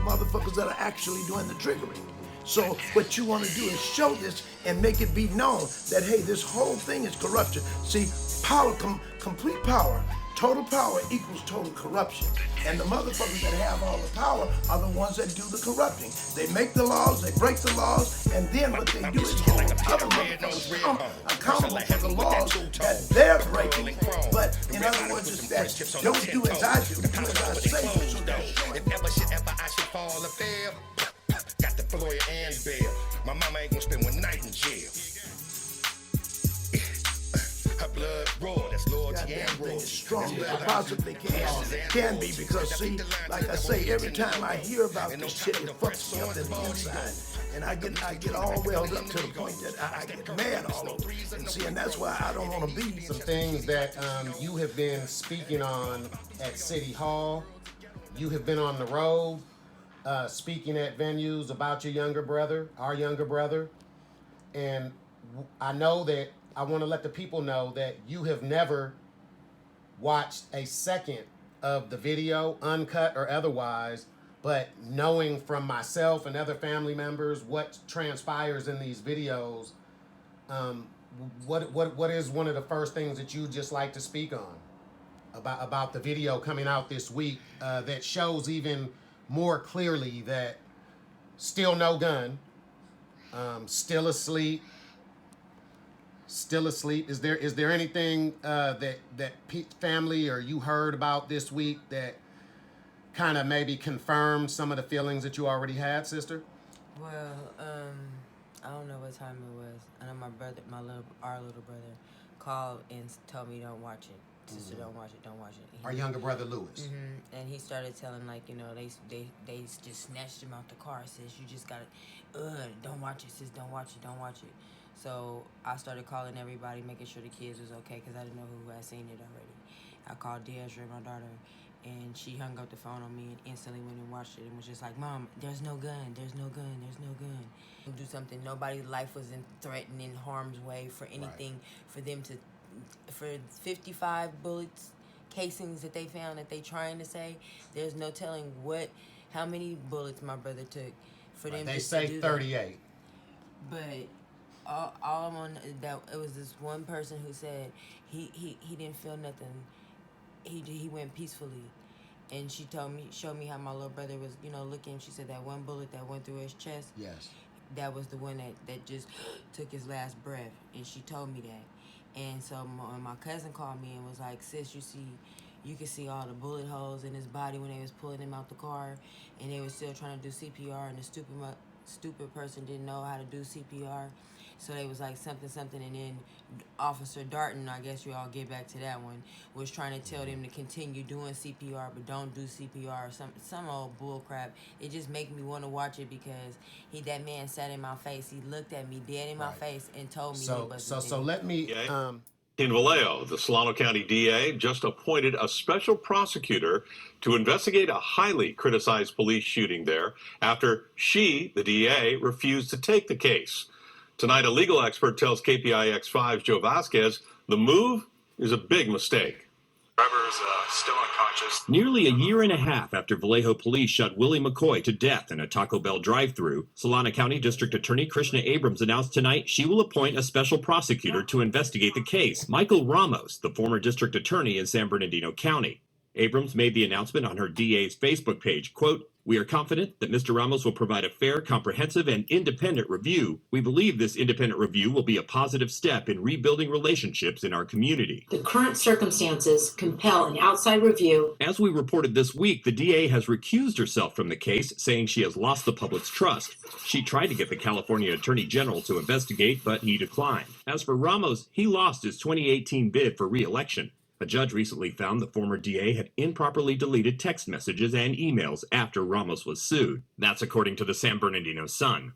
motherfuckers that are actually doing the triggering. So what you want to do is show this and make it be known that, hey, this whole thing is corruption. See, power, complete power, total power equals total corruption. And the motherfuckers that have all the power are the ones that do the corrupting. They make the laws, they break the laws, and then what they do is hold other motherfuckers accountable for the laws that they're breaking. But in other words, it's that don't do as I do, do as I say. If ever I should fall or fail, got the lawyer and bail. My mama ain't gonna spend one night in jail. Her blood raw, that's loyalty and raw. As strong as I possibly can be, because see, like I say, every time I hear about this shit, it fucks me up in the inside. And I get all welled up to the point that I get mad all over. And see, and that's why I don't want to be. Some things that you have been speaking on at City Hall. You have been on the road, speaking at venues about your younger brother, our younger brother. And I know that I want to let the people know that you have never watched a second of the video, uncut or otherwise, but knowing from myself and other family members what transpires in these videos, what is one of the first things that you just like to speak on about the video coming out this week that shows even more clearly that still no gun, still asleep. Is there anything that family or you heard about this week that kind of maybe confirmed some of the feelings that you already had, sister? Well, I don't know what time it was. I know our little brother called and told me don't watch it. Sister, don't watch it. Our younger brother Lewis. Mm-hmm. And he started telling, like, you know, they just snatched him out the car. Says, you just gotta, don't watch it, sis, don't watch it. So I started calling everybody, making sure the kids was okay, because I didn't know who had seen it already. I called Deidre, my daughter, and she hung up the phone on me and instantly went and watched it and was just like, Mom, there's no gun. Do something. Nobody's life was threatened in harm's way for anything, right. For them to, for 55 bullets, casings that they found that they trying to say, there's no telling how many bullets my brother took for them they just say to do 38. That. But all I'm on that it was this one person who said he didn't feel nothing. He went peacefully, and she showed me how my little brother was, you know, looking. She said that one bullet that went through his chest. Yes. That was the one that just took his last breath, and she told me that. And so when my cousin called me and was like, sis, you could see all the bullet holes in his body when they was pulling him out the car, and they were still trying to do CPR, and the stupid person didn't know how to do CPR. So they was like something, and then Officer Darton, I guess you all get back to that one, was trying to tell them to continue doing CPR, but don't do CPR, or some old bull crap. It just make me want to watch it because that man sat in my face. He looked at me dead in my face and told me he wasn't So let me... In Vallejo, the Solano County DA just appointed a special prosecutor to investigate a highly criticized police shooting there after the DA, refused to take the case. Tonight, a legal expert tells KPIX5's Joe Vasquez the move is a big mistake. Trevor's still unconscious. Nearly a year and a half after Vallejo police shot Willie McCoy to death in a Taco Bell drive-thru, Solano County District Attorney Krishna Abrams announced tonight she will appoint a special prosecutor to investigate the case, Michael Ramos, the former district attorney in San Bernardino County. Abrams made the announcement on her DA's Facebook page, quote, "We are confident that Mr. Ramos will provide a fair, comprehensive, and independent review. We believe this independent review will be a positive step in rebuilding relationships in our community. The current circumstances compel an outside review." As we reported this week, the DA has recused herself from the case, saying she has lost the public's trust. She tried to get the California Attorney General to investigate, but he declined. As for Ramos, he lost his 2018 bid for re-election. A judge recently found the former DA had improperly deleted text messages and emails after Ramos was sued. That's according to the San Bernardino Sun.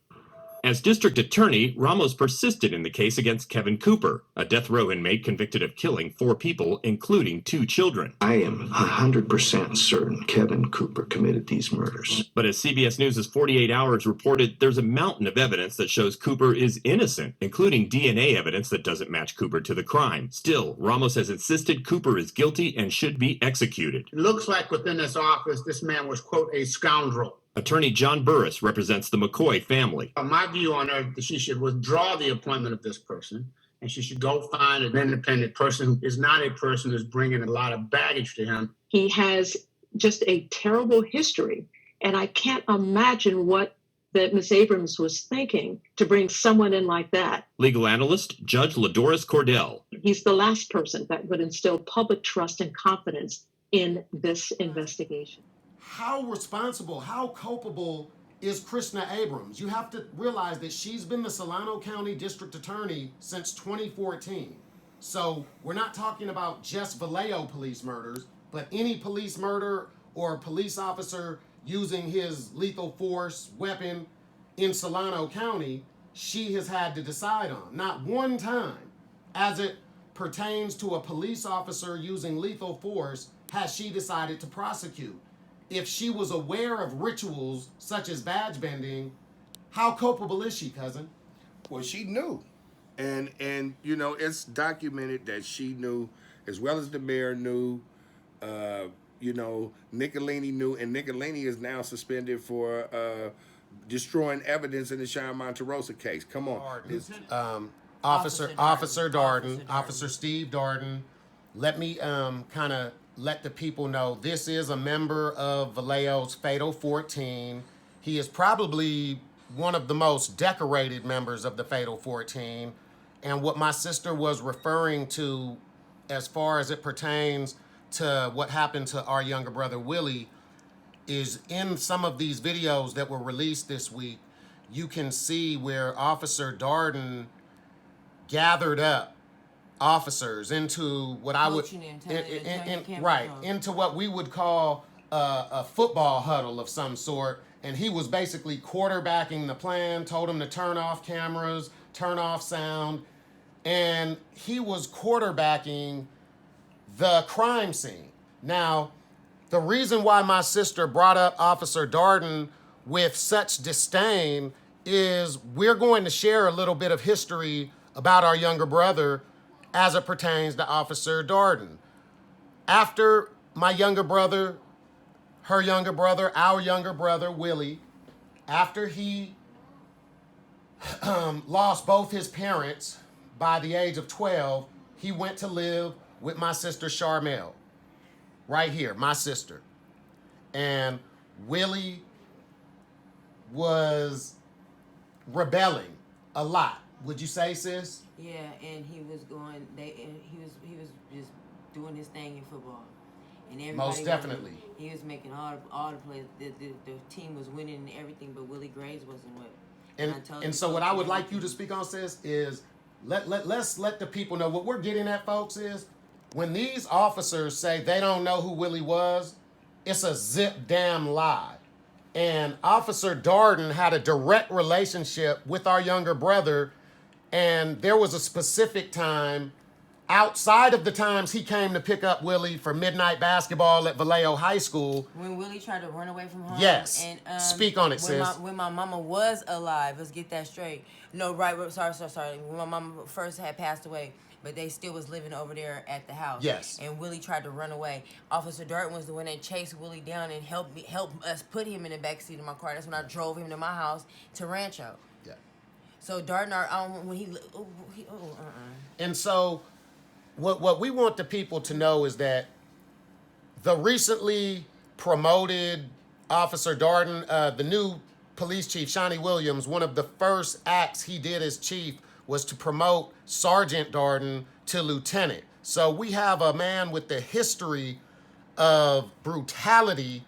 As district attorney, Ramos persisted in the case against Kevin Cooper, a death row inmate convicted of killing 4 people, including 2 children. I am 100% certain Kevin Cooper committed these murders. But as CBS News' 48 Hours reported, there's a mountain of evidence that shows Cooper is innocent, including DNA evidence that doesn't match Cooper to the crime. Still, Ramos has insisted Cooper is guilty and should be executed. It looks like within this office, this man was, quote, a scoundrel. Attorney John Burris represents the McCoy family. My view on her, she should withdraw the appointment of this person, and she should go find an independent person who is not a person who's bringing a lot of baggage to him. He has just a terrible history, and I can't imagine what that Ms. Abrams was thinking to bring someone in like that. Legal analyst Judge Ladoris Cordell. He's the last person that would instill public trust and confidence in this investigation. How responsible, how culpable is Krishna Abrams? You have to realize that she's been the Solano County District Attorney since 2014. So we're not talking about just Vallejo police murders, but any police murder or a police officer using his lethal force weapon in Solano County, she has had to decide on. Not one time, as it pertains to a police officer using lethal force, has she decided to prosecute. If she was aware of rituals such as badge bending, how culpable is she, cousin? Well, she knew. And you know, it's documented that she knew, as well as the mayor knew, you know, Nicolini knew, and Nicolini is now suspended for destroying evidence in the Sean Monterosa case. Come on. Officer Darden, Officer Steve Darden, let me kind of let the people know this is a member of Vallejo's Fatal 14. He is probably one of the most decorated members of the Fatal 14. And what my sister was referring to as far as it pertains to what happened to our younger brother Willie is in some of these videos that were released this week, you can see where Officer Darden gathered up officers into what I would into what we would call a football huddle of some sort, and he was basically quarterbacking the plan, told him to turn off cameras, turn off sound, and he was quarterbacking the crime scene. Now, the reason why my sister brought up Officer Darden with such disdain is we're going to share a little bit of history about our younger brother as it pertains to Officer Darden. After my younger brother, her younger brother, our younger brother, Willie, after he lost both his parents by the age of 12, he went to live with my sister Sharmel. Right here, my sister. And Willie was rebelling a lot. Would you say, sis? Yeah, and he was he was just doing his thing in football, and everybody most definitely he was making all the plays. The team was winning and everything, but Willie Graves wasn't with. And so what I would like you to speak on, sis, is let's let the people know what we're getting at, folks. Is when these officers say they don't know who Willie was, it's a zip damn lie. And Officer Darden had a direct relationship with our younger brother. And there was a specific time outside of the times he came to pick up Willie for midnight basketball at Vallejo High School. When Willie tried to run away from home. Yes. And, speak on it, sis. When my mama was alive, let's get that straight. No, right, sorry. When my mama first had passed away, but they still was living over there at the house. Yes. And Willie tried to run away. Officer Darden was the one that chased Willie down and helped us put him in the backseat of my car. That's when I drove him to my house to Rancho. Yeah. So Darden, when And so what we want the people to know is that the recently promoted Officer Darden, the new police chief, Shawnee Williams, one of the first acts he did as chief was to promote Sergeant Darden to lieutenant. So we have a man with the history of brutality,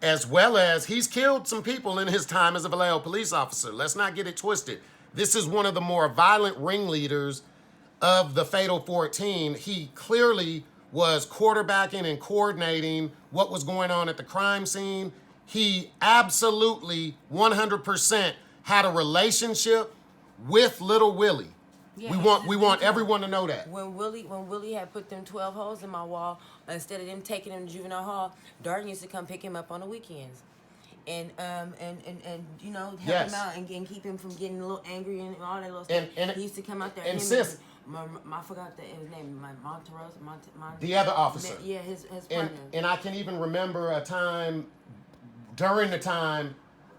as well as he's killed some people in his time as a Vallejo police officer. Let's not get it twisted. This is one of the more violent ringleaders of the Fatal 14. He clearly was quarterbacking and coordinating what was going on at the crime scene. He absolutely 100% had a relationship with little Willie. Yeah, we want everyone to know that. When Willie had put them 12 holes in my wall, instead of them taking him to juvenile hall, Darden used to come pick him up on the weekends. And you know, help him out and keep him from getting a little angry and all that little stuff. And he used to come out there and sis, I forgot his name, Monterosa. The other officer. Yeah, his partner. And I can even remember a time during the time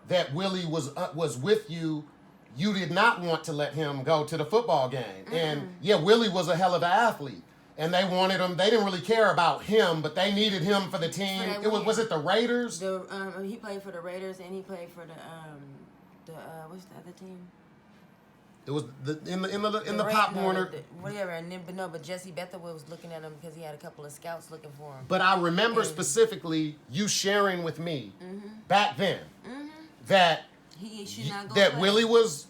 that Willie was with you, you did not want to let him go to the football game. And yeah, Willie was a hell of an athlete. And they wanted him. They didn't really care about him, but they needed him for the team. Was it the Raiders? He played for the Raiders, and he played for the what's the other team? It was in the Pop Warner. Whatever, but Jesse Bethel was looking at him because he had a couple of scouts looking for him. But I remember specifically you sharing with me back then that Willie was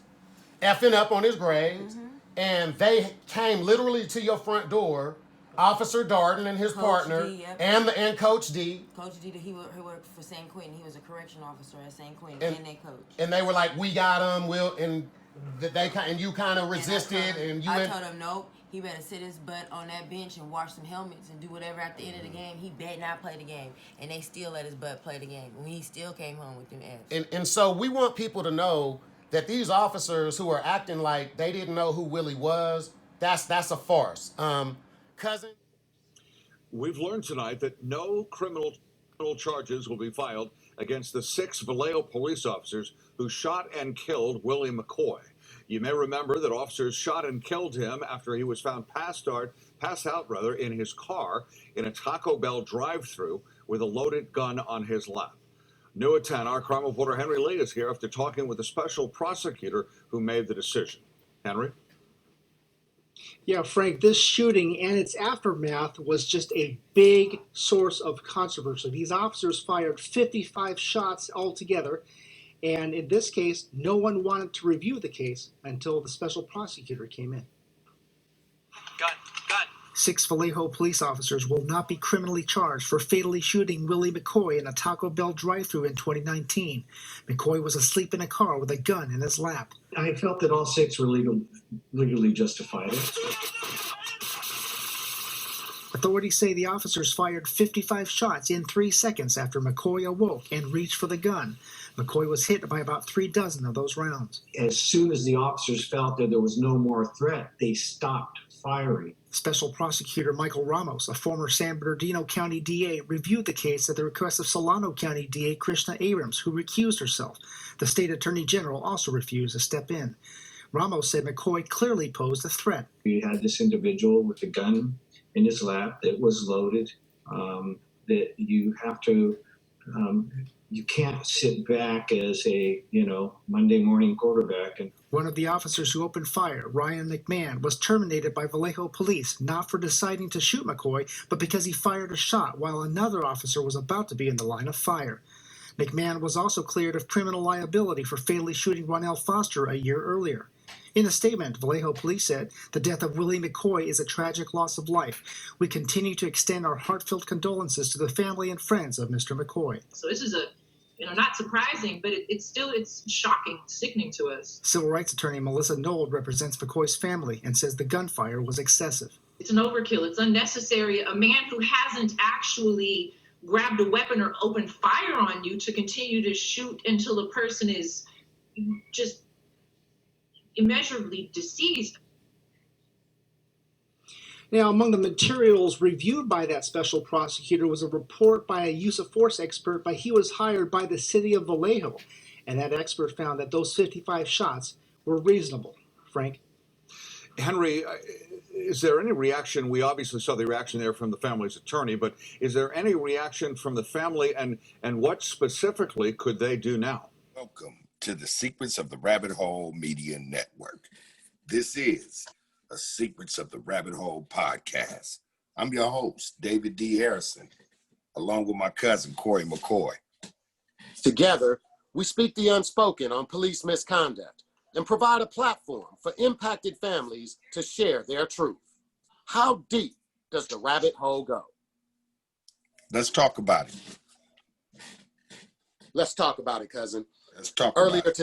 effing up on his grades, and they came literally to your front door. Officer Darden and his partner, and Coach D. Coach D, he worked for St. Quentin. He was a correction officer at St. Quentin, and they coach. And they were like, "We got him." You kind of resisted, I told him nope. He better sit his butt on that bench and wash some helmets and do whatever at the end of the game. He better not play the game, and they still let his butt play the game. When he still came home with them F's. And so we want people to know that these officers who are acting like they didn't know who Willie was, that's a farce. Cousin? We've learned tonight that no criminal charges will be filed against the 6 Vallejo police officers who shot and killed Willie McCoy. You may remember that officers shot and killed him after he was found passed out in his car in a Taco Bell drive-thru with a loaded gun on his lap. New at 10, our crime reporter Henry Lee is here after talking with the special prosecutor who made the decision. Henry? Yeah, Frank, this shooting and its aftermath was just a big source of controversy. These officers fired 55 shots altogether, and in this case, no one wanted to review the case until the special prosecutor came in. Gun. 6 Vallejo police officers will not be criminally charged for fatally shooting Willie McCoy in a Taco Bell drive-thru in 2019. McCoy was asleep in a car with a gun in his lap. I felt that all 6 were legally justified. Authorities say the officers fired 55 shots in 3 seconds after McCoy awoke and reached for the gun. McCoy was hit by about 3 dozen of those rounds. As soon as the officers felt that there was no more threat, they stopped firing. Special Prosecutor Michael Ramos, a former San Bernardino County DA, reviewed the case at the request of Solano County DA Krishna Abrams, who recused herself. The state attorney general also refused to step in. Ramos said McCoy clearly posed a threat. We had this individual with a gun in his lap that was loaded, that you have to, you can't sit back as a, Monday morning quarterback. And one of the officers who opened fire, Ryan McMahon, was terminated by Vallejo police, not for deciding to shoot McCoy, but because he fired a shot while another officer was about to be in the line of fire. McMahon was also cleared of criminal liability for fatally shooting Ronell Foster a year earlier. In a statement, Vallejo police said, "The death of Willie McCoy is a tragic loss of life. We continue to extend our heartfelt condolences to the family and friends of Mr. McCoy." So this is not surprising, but it's shocking, sickening to us. Civil rights attorney Melissa Nold represents McCoy's family and says the gunfire was excessive. It's an overkill. It's unnecessary. A man who hasn't actually grabbed a weapon or opened fire on you to continue to shoot until the person is just immeasurably deceased. Now, among the materials reviewed by that special prosecutor was a report by a use of force expert, but he was hired by the city of Vallejo, and that expert found that those 55 shots were reasonable. Frank? Henry, is there any reaction? We obviously saw the reaction there from the family's attorney, but is there any reaction from the family, and what specifically could they do now? Welcome to the Secrets of the Rabbit Hole Media Network. This is a Secrets of the Rabbit Hole podcast. I'm your host, David D. Harrison, along with my cousin, Kori McCoy. Together, we speak the unspoken on police misconduct and provide a platform for impacted families to share their truth. How deep does the rabbit hole go? Let's talk about it. Let's talk about it, cousin. Let's talk Earlier about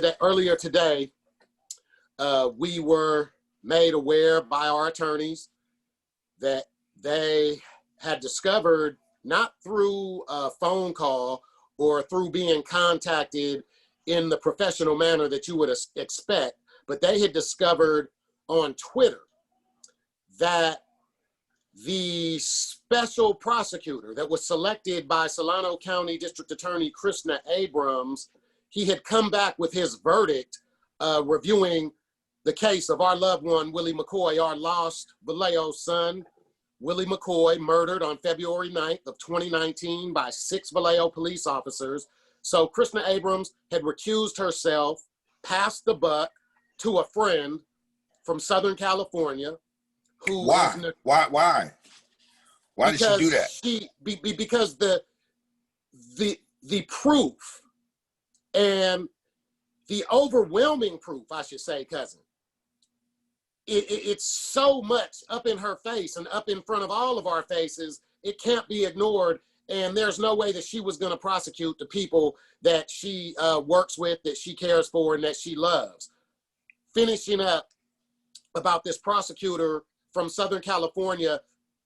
today, we were made aware by our attorneys that they had discovered, not through a phone call or through being contacted in the professional manner that you would expect, but they had discovered on Twitter that the special prosecutor that was selected by Solano County District Attorney Krishna Abrams, he had come back with his verdict, reviewing the case of our loved one, Willie McCoy, our lost Vallejo son. Willie McCoy murdered on February 9th of 2019 by 6 Vallejo police officers. So Krishna Abrams had recused herself, passed the buck to a friend from Southern California. Who Why? Why did she do that? Because the proof and the overwhelming proof, I should say, cousin, it's so much up in her face and up in front of all of our faces, it can't be ignored. And there's no way that she was going to prosecute the people that she works with, that she cares for, and that she loves. Finishing up about this prosecutor from Southern California,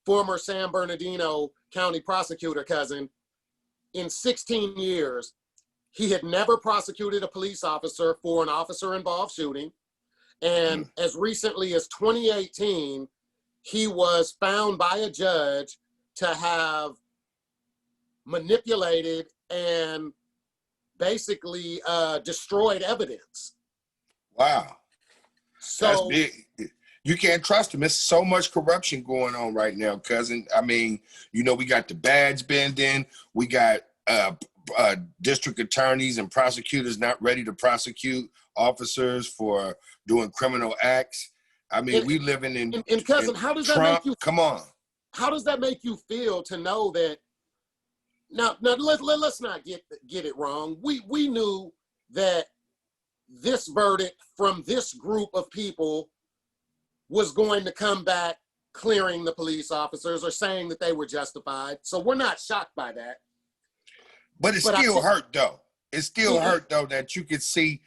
former San Bernardino County prosecutor, cousin, in 16 years, he had never prosecuted a police officer for an officer-involved shooting. And as recently as 2018, he was found by a judge to have manipulated and basically destroyed evidence. Wow. So that's big. You can't trust him. There's so much corruption going on right now, cousin. I mean, you know, we got the badge bending. We got district attorneys and prosecutors not ready to prosecute officers for doing criminal acts. I mean, we living in and cousin, how does Trump. That make you? Come on. How does that make you feel to know that? Now let's not get it wrong. We knew that this verdict from this group of people was going to come back clearing the police officers or saying that they were justified. So we're not shocked by that. But it still hurt, though. It still hurt, though, that you could see.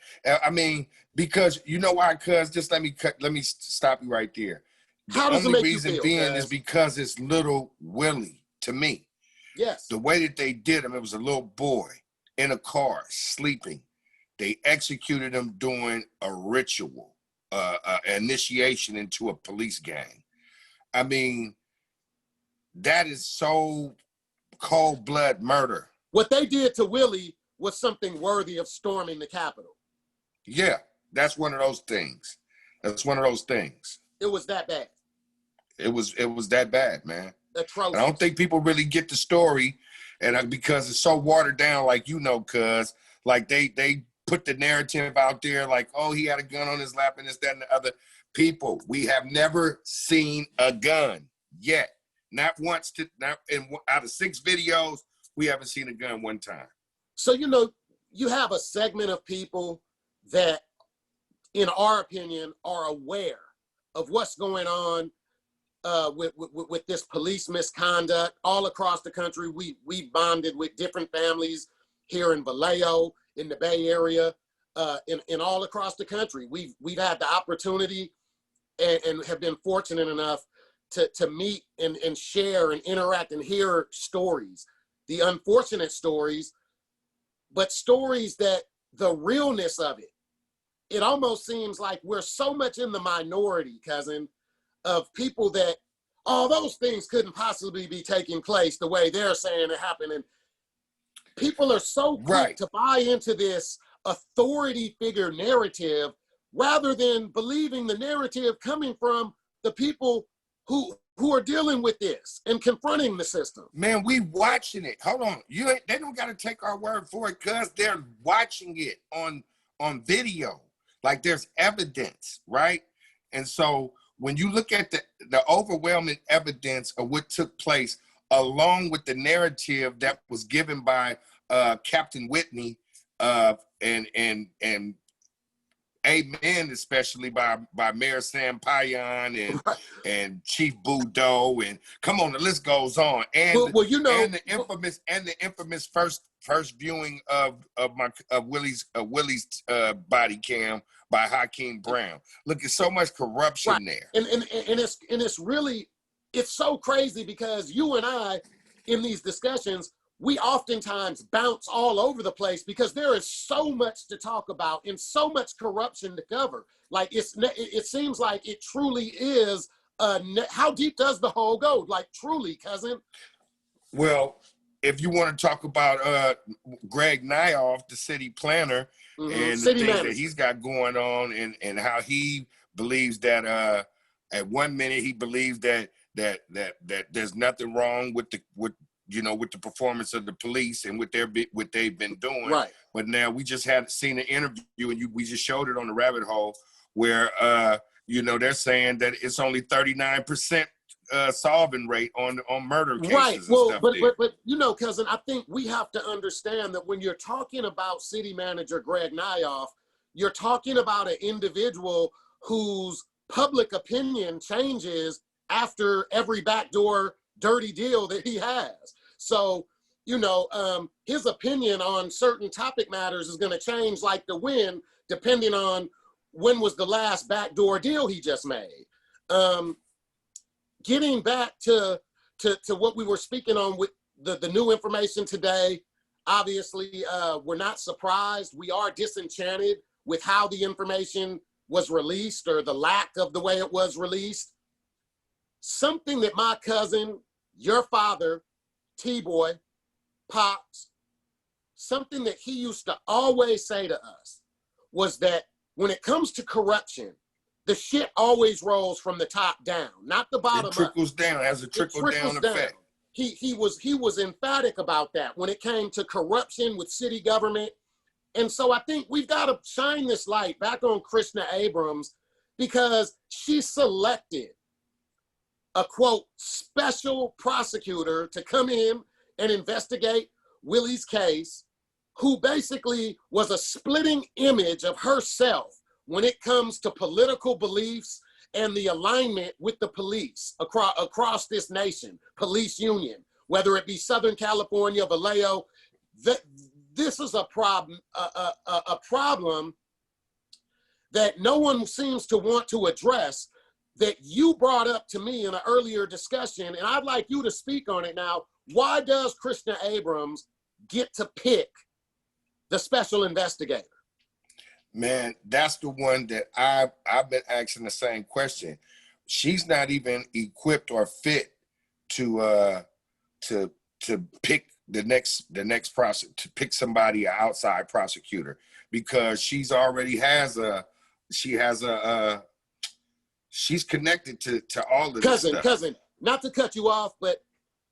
I mean, because you know why? Cuz just let me stop you right there. How does it make you feel? The only reason being is because it's little Willie to me. Yes. The way that they did him, it was a little boy in a car sleeping. They executed him doing a ritual, initiation into a police gang. I mean, that is so cold-blood murder. What they did to Willie was something worthy of storming the Capitol. Yeah, that's one of those things. That's one of those things. It was that bad. It was that bad, man. Atrocious. I don't think people really get the story, and because it's so watered down, like you know, cuz like they put the narrative out there, like, oh, he had a gun on his lap and this, that, and the other. People, we have never seen a gun yet. Not once. Out of 6 videos, we haven't seen a gun one time. So, you know, you have a segment of people that, in our opinion, are aware of what's going on with this police misconduct all across the country. We bonded with different families here in Vallejo, in the Bay Area, in all across the country. We've had the opportunity and have been fortunate enough to meet and share and interact and hear stories, the unfortunate stories, but stories that the realness of it almost seems like we're so much in the minority, cousin, of people that, oh, those things couldn't possibly be taking place the way they're saying it happened. And people are so quick to buy into this authority figure narrative rather than believing the narrative coming from the people who are dealing with this and confronting the system. Man, we watching it. Hold on. They don't got to take our word for it because they're watching it on video. Like there's evidence, right? And so when you look at the overwhelming evidence of what took place, along with the narrative that was given by Captain Whitney and Amen, especially by Mayor Sam Payan and Chief Boudreaux, and come on, the list goes on. And you know, and the infamous first viewing of Willie's body cam by Hakeem Brown. Look, there's so much corruption there. And it's really, it's so crazy because you and I, in these discussions, we oftentimes bounce all over the place because there is so much to talk about and so much corruption to cover. Like it seems like it truly is. How deep does the hole go? Like truly, cousin. Well, if you want to talk about Greg Nyoff, the city planner, and the things that he's got going on, and how he believes that at one minute he believes that there's nothing wrong with the performance of the police and what they've been doing. Right. But now we just seen an interview, and we just showed it on the rabbit hole where they're saying that it's only 39% solving rate on murder cases. Right. And Well, stuff but cousin, I think we have to understand that when you're talking about city manager Greg Nyoff, you're talking about an individual whose public opinion changes after every backdoor dirty deal that he has. So, his opinion on certain topic matters is going to change like the wind, depending on when was the last backdoor deal he just made. Getting back to what we were speaking on with the new information today, obviously, we're not surprised. We are disenchanted with how the information was released, or the lack of the way it was released. Something that my cousin, your father, T-Boy, Pops, something that he used to always say to us was that when it comes to corruption, the shit always rolls from the top down, not the bottom up. It trickles down, has a trickle down effect. He was emphatic about that when it came to corruption with city government. And so I think we've got to shine this light back on Krishna Abrams, because she selected a, quote, special prosecutor to come in and investigate Willie's case, who basically was a splitting image of herself when it comes to political beliefs and the alignment with the police across this nation, police union, whether it be Southern California, Vallejo. This is a problem that no one seems to want to address, that you brought up to me in an earlier discussion, and I'd like you to speak on it now. Why does Krishna Abrams get to pick the special investigator? Man, that's the one that I've been asking the same question. She's not even equipped or fit to pick the next to pick somebody, an outside prosecutor, because she's connected to all of this stuff. Cousin, not to cut you off, but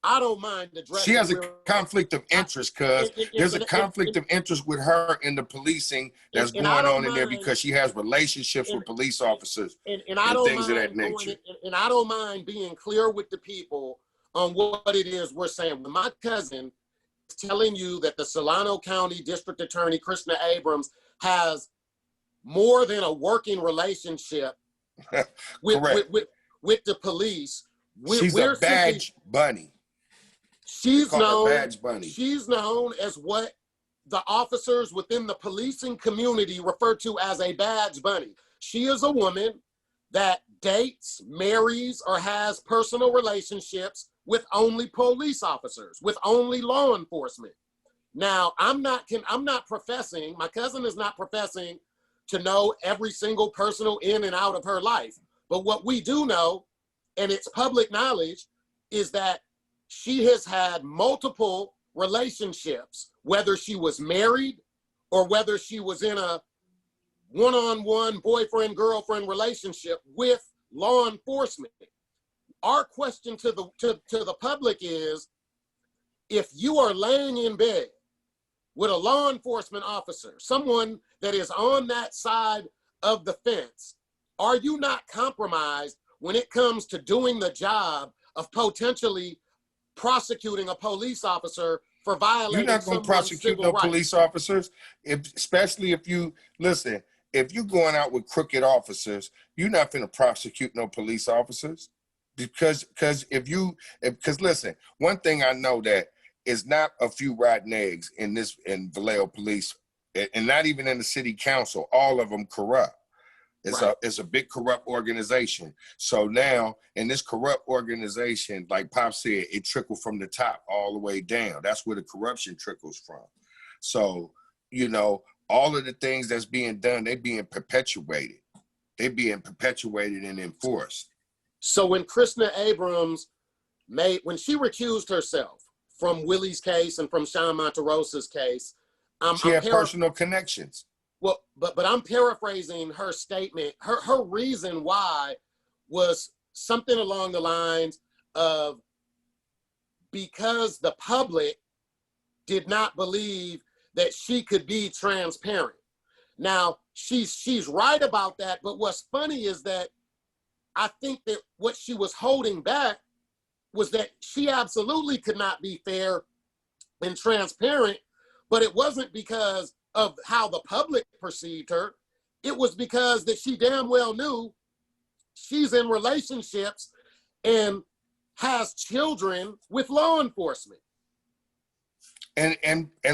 I don't mind addressing. She has a conflict of interest, cuz there's a conflict of interest with her in the policing that's going on in there, because she has relationships with police officers and things of that nature. And I don't mind being clear with the people on what it is we're saying. When my cousin is telling you that the Solano County District Attorney, Krishna Abrams, has more than a working relationship with the police, she's a badge bunny. She's known as what the officers within the policing community refer to as a badge bunny. She is a woman that dates, marries, or has personal relationships with only police officers, with only law enforcement. Now, I'm not professing, my cousin is not professing to know every single personal in and out of her life. But what we do know, and it's public knowledge, is that she has had multiple relationships, whether she was married or whether she was in a one-on-one boyfriend-girlfriend relationship with law enforcement. Our question to the public is, if you are laying in bed with a law enforcement officer, someone that is on that side of the fence, are you not compromised when it comes to doing the job of potentially prosecuting a police officer for violating? You're not going to prosecute no police officers, especially if you, listen, if you're going out with crooked officers, you're not going to prosecute no police officers. Because listen, one thing I know that is not a few rotten eggs in Vallejo police, and not even in the city council. All of them corrupt. It's a big corrupt organization. So now in this corrupt organization, like Pop said, it trickled from the top all the way down. That's where the corruption trickles from. So, all of the things that's being done, they're being perpetuated. They're being perpetuated and enforced. So when Krishna Abrams when she recused herself from Willie's case and from Sean Monterosa's case. She had personal connections. Well, but I'm paraphrasing her statement. Her reason why was something along the lines of because the public did not believe that she could be transparent. Now, she's right about that, but what's funny is that I think that what she was holding back was that she absolutely could not be fair and transparent, but it wasn't because of how the public perceived her. It was because that she damn well knew she's in relationships and has children with law enforcement. And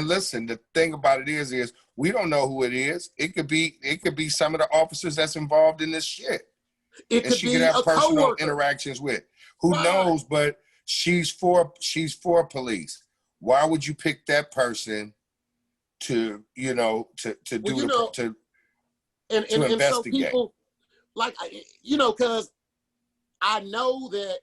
listen, the thing about it is we don't know who it is. It could be some of the officers that's involved in this shit. It could she be could have a personal coworker. interactions with. Who knows? But she's for police. Why would you pick that person to investigate? So people, like, because I know that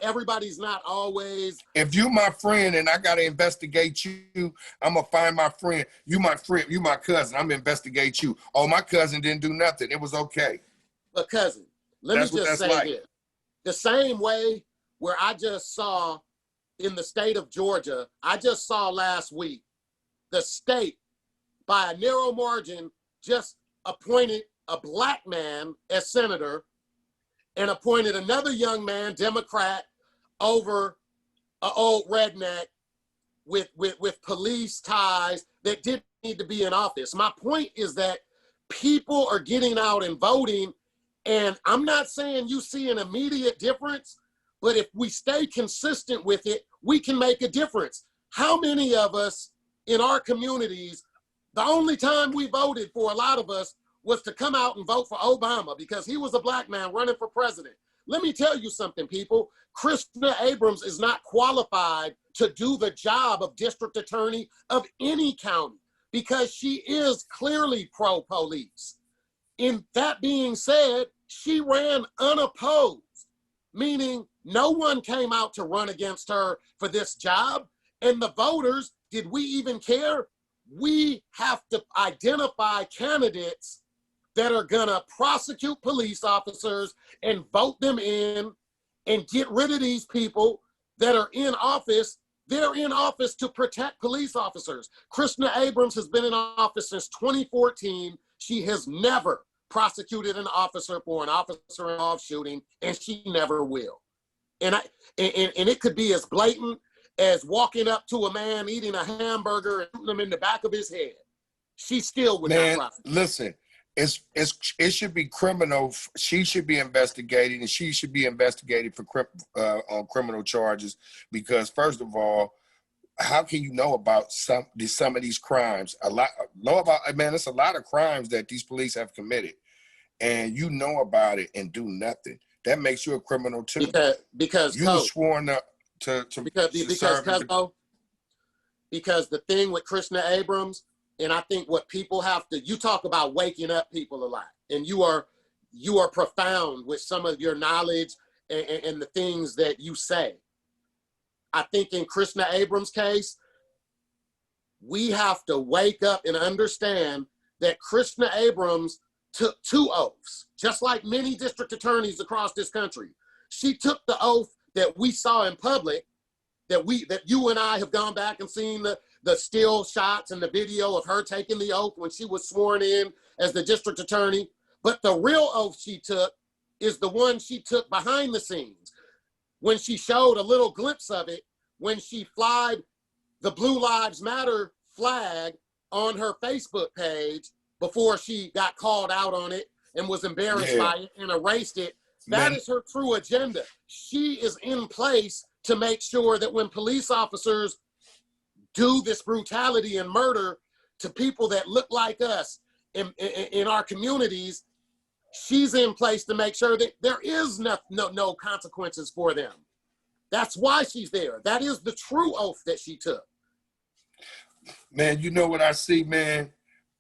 everybody's not always. If you my friend and I gotta investigate you, I'm gonna find my friend. You my friend, you my cousin. I'm gonna investigate you. Oh, my cousin didn't do nothing. It was okay. But cousin, let me just say this. The same way where I just saw in the state of Georgia, I just saw last week, the state by a narrow margin just appointed a black man as senator and appointed another young man, Democrat, over an old redneck with police ties that didn't need to be in office. My point is that people are getting out and voting, and I'm not saying you see an immediate difference, but if we stay consistent with it, we can make a difference. How many of us in our communities, the only time we voted for a lot of us was to come out and vote for Obama because he was a black man running for president. Let me tell you something, people. Krishna Abrams is not qualified to do the job of district attorney of any county because she is clearly pro-police. In that being said, she ran unopposed, meaning no one came out to run against her for this job. And the voters, did we even care? We have to identify candidates that are gonna prosecute police officers and vote them in and get rid of these people that are in office. They're in office to protect police officers. Krishna Abrams has been in office since 2014. She has never prosecuted an officer for an officer-involved shooting, and she never will. And it could be as blatant as walking up to a man eating a hamburger and shooting him in the back of his head. She still would not prosecute. Listen, it should be criminal. She should be investigated, and she should be investigated for on criminal charges. Because first of all, how can you know about some of these crimes? It's a lot of crimes that these police have committed, and you know about it and do nothing. That makes you a criminal too. Because you were sworn to because the thing with Krishna Abrams. And I think what people have to, you talk about waking up people a lot, and you are profound with some of your knowledge and the things that you say. I think in Krishna Abrams' case, we have to wake up and understand that Krishna Abrams took 2 oaths, just like many district attorneys across this country. She took the oath that we saw in public, that you and I have gone back and seen the still shots and the video of her taking the oath when she was sworn in as the district attorney. But the real oath she took is the one she took behind the scenes when she showed a little glimpse of it, when she flied the Blue Lives Matter flag on her Facebook page before she got called out on it and was embarrassed by it and erased it. That is her true agenda. She is in place to make sure that when police officers do this brutality and murder to people that look like us in our communities, she's in place to make sure that there is no consequences for them. That's why she's there. That is the true oath that she took. Man, you know what I see, man?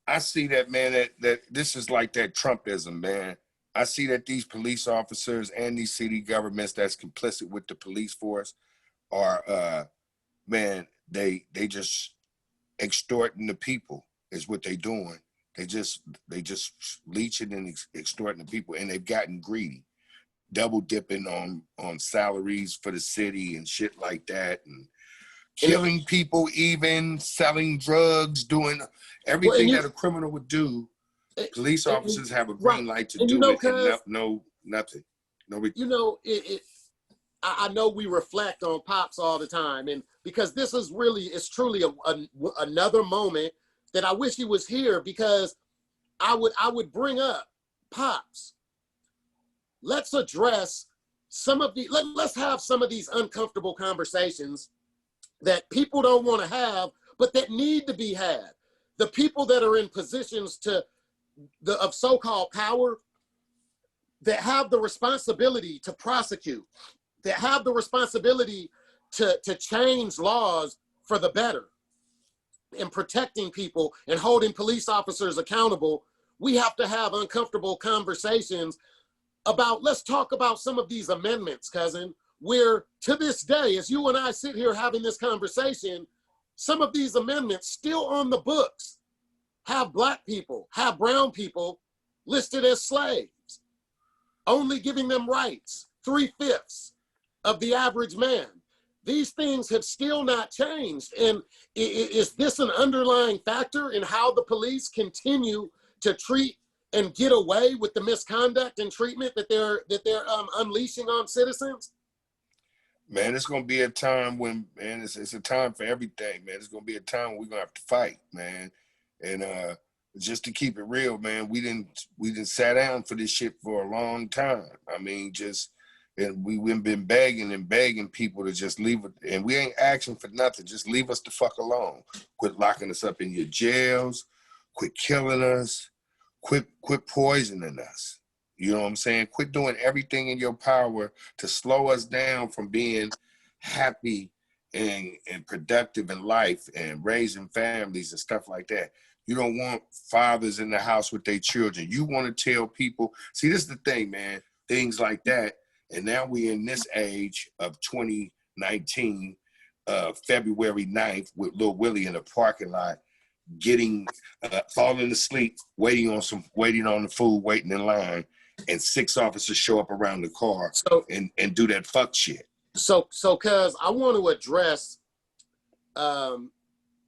I see that, man, that this is like that Trumpism, man. I see that these police officers and these city governments that's complicit with the police force are man, they just extorting the people is what they doing. They just leeching and extorting the people, and they've gotten greedy, double dipping on salaries for the city and shit like that, and killing people, even selling drugs, doing everything that a criminal would do. Police officers have a green light to do it, and nothing. I know we reflect on Pops all the time, and because this is really, it's truly another moment that I wish he was here, because I would bring up, Pops, let's address some of the, let's have some of these uncomfortable conversations that people don't want to have, but that need to be had. The people that are in positions of so-called power, that have the responsibility to prosecute, that have the responsibility to change laws for the better and protecting people and holding police officers accountable. We have to have uncomfortable conversations about, let's talk about some of these amendments, cousin, where to this day, as you and I sit here having this conversation, some of these amendments still on the books have Black people, have brown people listed as slaves, only giving them rights, 3/5 of the average man. These things have still not changed. And is this an underlying factor in how the police continue to treat and get away with the misconduct and treatment that they're unleashing on citizens? Man, it's gonna be a time when, man, it's a time for everything, man. It's gonna be a time when we're gonna have to fight, man. And just to keep it real, man, we didn't sat down for this shit for a long time. I mean, and we've been begging people to just leave it, and we ain't asking for nothing. Just leave us the fuck alone. Quit locking us up in your jails. Quit killing us. Quit poisoning us. You know what I'm saying? Quit doing everything in your power to slow us down from being happy and productive in life and raising families and stuff like that. You don't want fathers in the house with their children. You want to tell people, see, this is the thing, man, things like that. And now we're in this age of 2019, February 9th, with Lil Willie in the parking lot, falling asleep, waiting on the food, waiting in line, and 6 officers show up around the car and do that fuck shit. So cuz I want to address a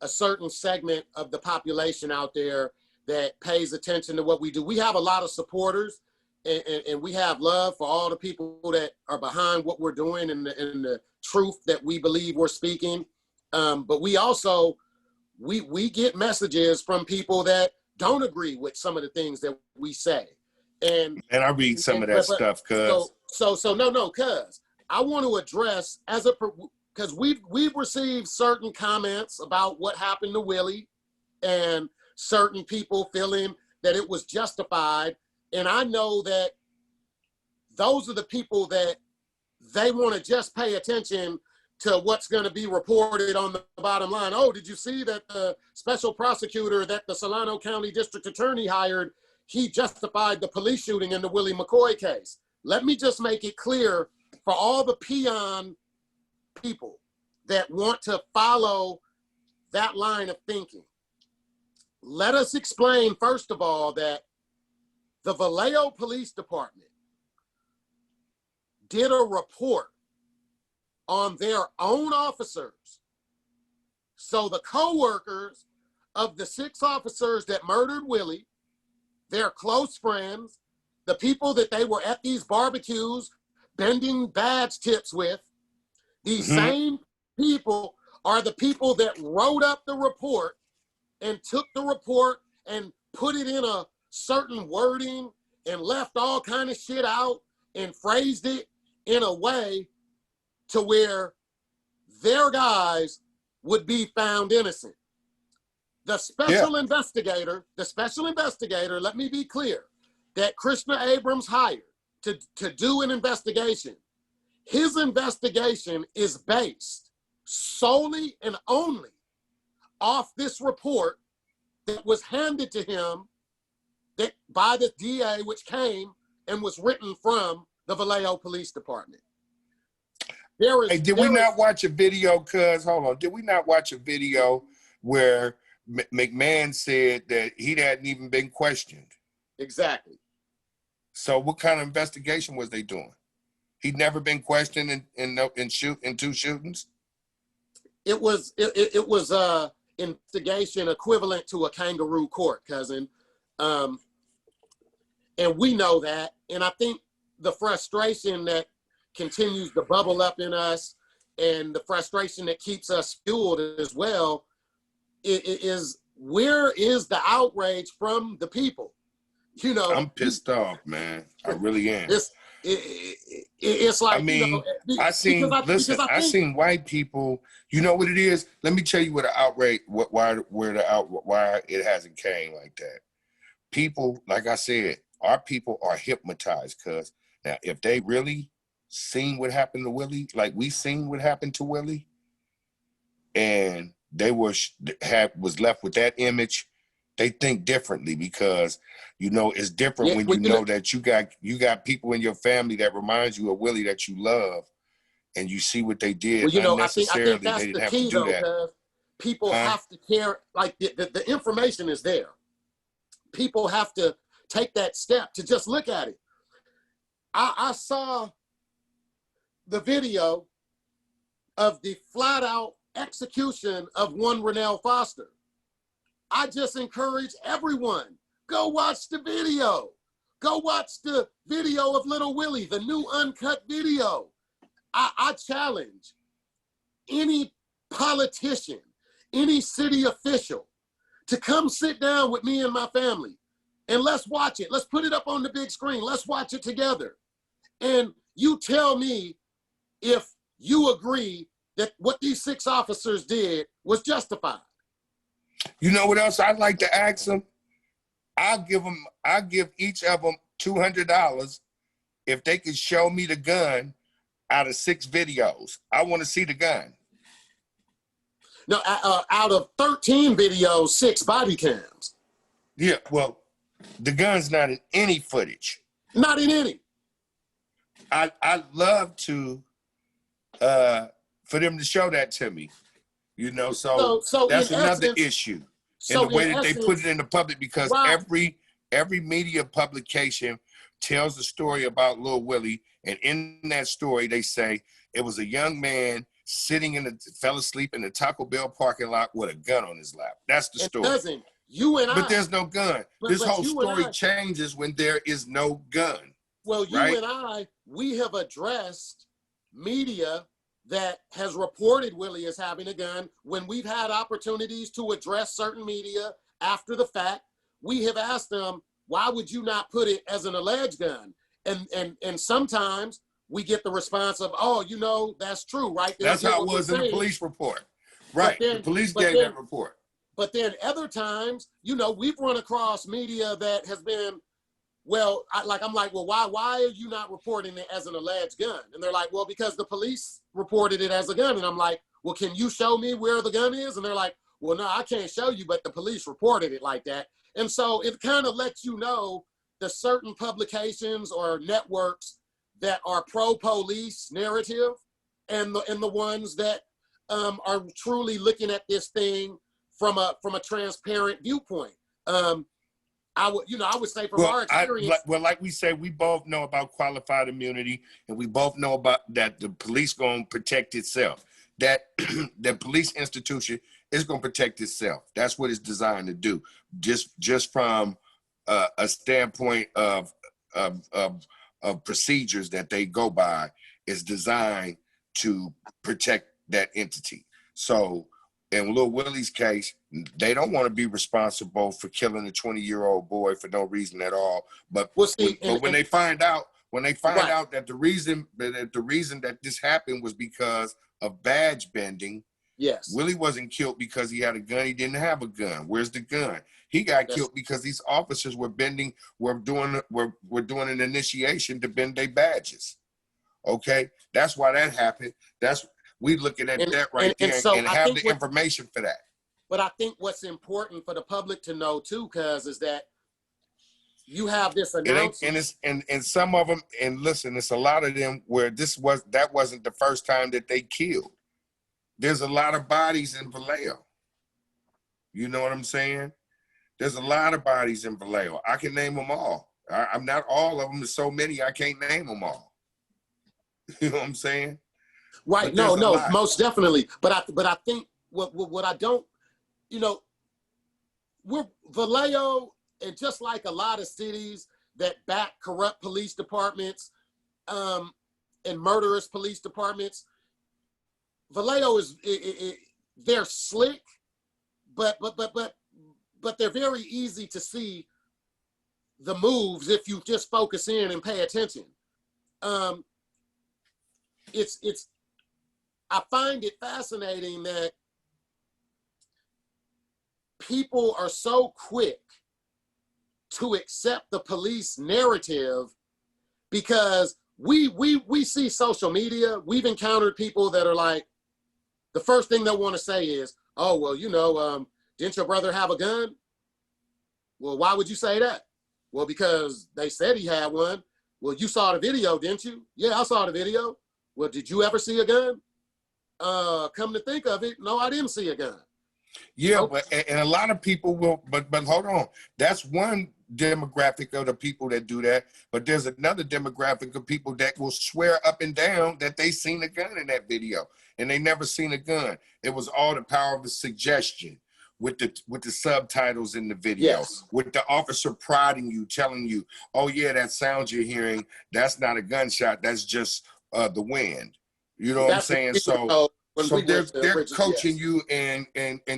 certain segment of the population out there that pays attention to what we do. We have a lot of supporters, and we have love for all the people that are behind what we're doing and the truth that we believe we're speaking. But we also, we get messages from people that don't agree with some of the things that we say. And I read some of that stuff, cuz. Cuz I want to address because we've received certain comments about what happened to Willie, and certain people feeling that it was justified. And I know that those are the people that they want to just pay attention to what's going to be reported on the bottom line. Oh, did you see that the special prosecutor that the Solano County District Attorney hired, he justified the police shooting in the Willie McCoy case? Let me just make it clear for all the peon people that want to follow that line of thinking. Let us explain, first of all, that the Vallejo Police Department did a report on their own officers. So the co-workers of the 6 officers that murdered Willie, their close friends, the people that they were at these barbecues bending badge tips with, these same people are the people that wrote up the report and took the report and put it in a certain wording and left all kind of shit out and phrased it in a way to where their guys would be found innocent. The special investigator, let me be clear, that Krishna Abrams hired to do an investigation, his investigation is based solely and only off this report that was handed to him by the DA, which came and was written from the Vallejo Police Department. there is. Hey, did we not watch a video, cuz? Hold on. Did we not watch a video where McMahon said that he hadn't even been questioned? Exactly. So what kind of investigation was they doing? He'd never been questioned in two shootings? It was investigation equivalent to a kangaroo court, cousin. And we know that. And I think the frustration that continues to bubble up in us and the frustration that keeps us fueled as well is where is the outrage from the people? You know, I'm pissed off, man. I really am. It's like, I mean, you know, I seen white people. You know what it is? Let me tell you what the outrage, why it hasn't came like that. People, like I said, our people are hypnotized. Cause now, if they really seen what happened to Willie, like we seen what happened to Willie, and they was left with that image, they think differently because, you know, it's different when you know that you got people in your family that reminds you of Willie that you love, and you see what they did. Well, you know, I unnecessarily. think that's they didn't the have key, to do though, that. because people have to care. Like the information is there. People have to take that step to just look at it. I saw the video of the flat out execution of one Rennell Foster. I just encourage everyone, go watch the video. Go watch the video of Little Willie, the new uncut video. I challenge any politician, any city official to come sit down with me and my family and let's watch it. Let's put it up on the big screen. Let's watch it together. And you tell me if you agree that what these 6 officers did was justified. You know what else I'd like to ask them? I'll give each of them $200 if they can show me the gun out of 6 videos. I want to see the gun. No, out of 13 videos, 6 body cams. Yeah, well, the gun's not in any footage. Not in any. I'd love to for them to show that to me. You know, so that's another issue. In the way that they put it in the public, because every media publication tells the story about Lil Willie, and in that story they say it was a young man fell asleep in the Taco Bell parking lot with a gun on his lap. That's the story. But there's no gun. This whole story changes when there is no gun. Well, you and we have addressed media that has reported Willie as having a gun. When we've had opportunities to address certain media after the fact, we have asked them, why would you not put it as an alleged gun? And sometimes we get the response of, oh, you know, that's true, right? That's how it was in the police report. Right, the police gave that report. But then other times, you know, we've run across media that has been, well, I'm like, well, why are you not reporting it as an alleged gun? And they're like, well, because the police reported it as a gun. And I'm like, well, can you show me where the gun is? And they're like, well, no, I can't show you, but the police reported it like that. And so it kind of lets you know the certain publications or networks that are pro-police narrative and the ones that are truly looking at this thing from a transparent viewpoint. I would say from our experience. Like we say, we both know about qualified immunity, and we both know about that the police going to protect itself. That the police institution is going to protect itself. That's what it's designed to do. Just from a standpoint of procedures that they go by, is designed to protect that entity. So in Lil Willie's case, they don't want to be responsible for killing a 20-year-old boy for no reason at all. But when they find out that the reason that this happened was because of badge bending, yes, Willie wasn't killed because he had a gun. He didn't have a gun. Where's the gun? He got killed because these officers were doing an initiation to bend their badges. Okay, that's why that happened. We looking at that right there and have the information for that. But I think what's important for the public to know too, cuz, is that you have this And announcement. and some of them, and listen, it's a lot of them where that wasn't the first time that they killed. There's a lot of bodies in Vallejo. You know what I'm saying? There's a lot of bodies in Vallejo. I can name them all. I'm not all of them. There's so many I can't name them all. You know what I'm saying? Right? But No, there's a lot. most definitely. But I think what I don't, you know, we're Vallejo, and just like a lot of cities that back corrupt police departments, and murderous police departments, Vallejo is they're slick, but they're very easy to see the moves if you just focus in and pay attention. I find it fascinating that people are so quick to accept the police narrative because we see social media. We've encountered people that are like, the first thing they want to say is, oh, well, you know, didn't your brother have a gun? Well, why would you say that? Well, because they said he had one. Well, you saw the video, didn't you? Yeah, I saw the video. Well, did you ever see a gun? Come to think of it, no, I didn't see a gun. Yeah, Nope. but and a lot of people will, but hold on. That's one demographic of the people that do that. But there's another demographic of people that will swear up and down that they seen a gun in that video, and they never seen a gun. It was all the power of the suggestion with the subtitles in the video, Yes. with the officer prodding you, telling you, oh yeah, that sound you're hearing, that's not a gunshot, that's just the wind. You know what I'm saying? So they're coaching you and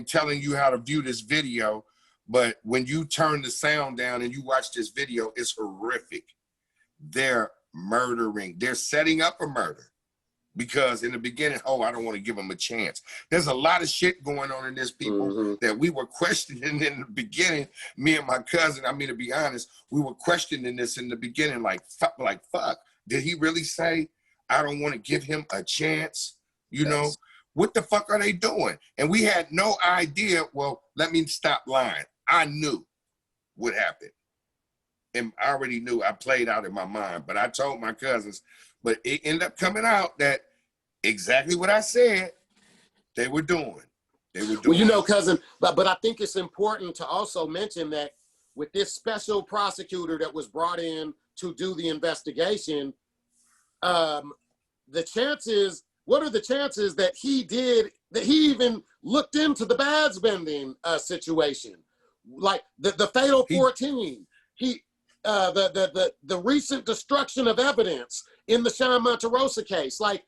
telling you how to view this video, but when you turn the sound down and you watch this video, it's horrific. They're murdering. They're setting up a murder because in the beginning, oh, I don't want to give them a chance. There's a lot of shit going on in this, people, that we were questioning in the beginning. Me and my cousin, I mean, to be honest, we were questioning this in the beginning, like fuck. Did he really say, I don't want to give him a chance? You know, what the fuck are they doing? And we had no idea. Well, let me stop lying. I knew what happened. And I already knew. I played out in my mind. But I told my cousins. But it ended up coming out that exactly what I said they were doing. Well, you know, cousin, but I think it's important to also mention that with this special prosecutor that was brought in to do the investigation, the chances, what are the chances that he even looked into the badge bending situation? Like the fatal 14, the recent destruction of evidence in the Sean Monterosa case. Like,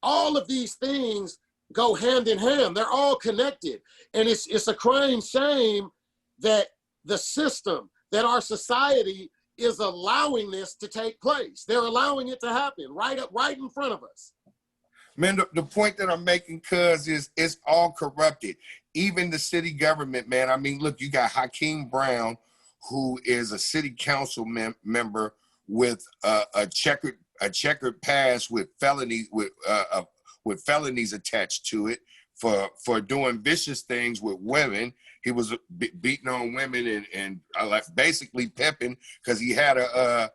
all of these things go hand in hand. They're all connected. And it's a crying shame that the system, that our society is allowing this to take place. They're allowing it to happen right in front of us. Man, the point that I'm making, cuz, is it's all corrupted. Even the city government, man. I mean, look, you got Hakeem Brown, who is a city council member with a checkered past with felonies attached to it for doing vicious things with women. He was beating on women and basically pimping because he had a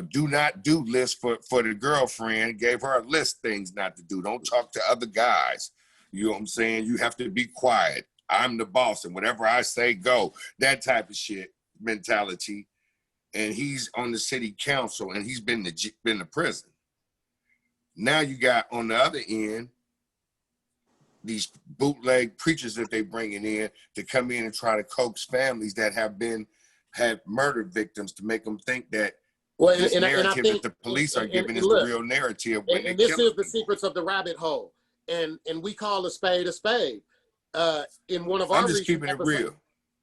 do not do list for the girlfriend. Gave her a list of things not to do. Don't talk to other guys. You know what I'm saying? You have to be quiet. I'm the boss, and whatever I say, go. That type of shit mentality. And he's on the city council, and he's been to prison. Now you got on the other end these bootleg preachers that they bringing in to come in and try to coax families that had murdered victims to make them think that this narrative that the police are giving is the real narrative. And this is the secrets of the rabbit hole. And we call a spade a spade. In one of our I'm just keeping it real.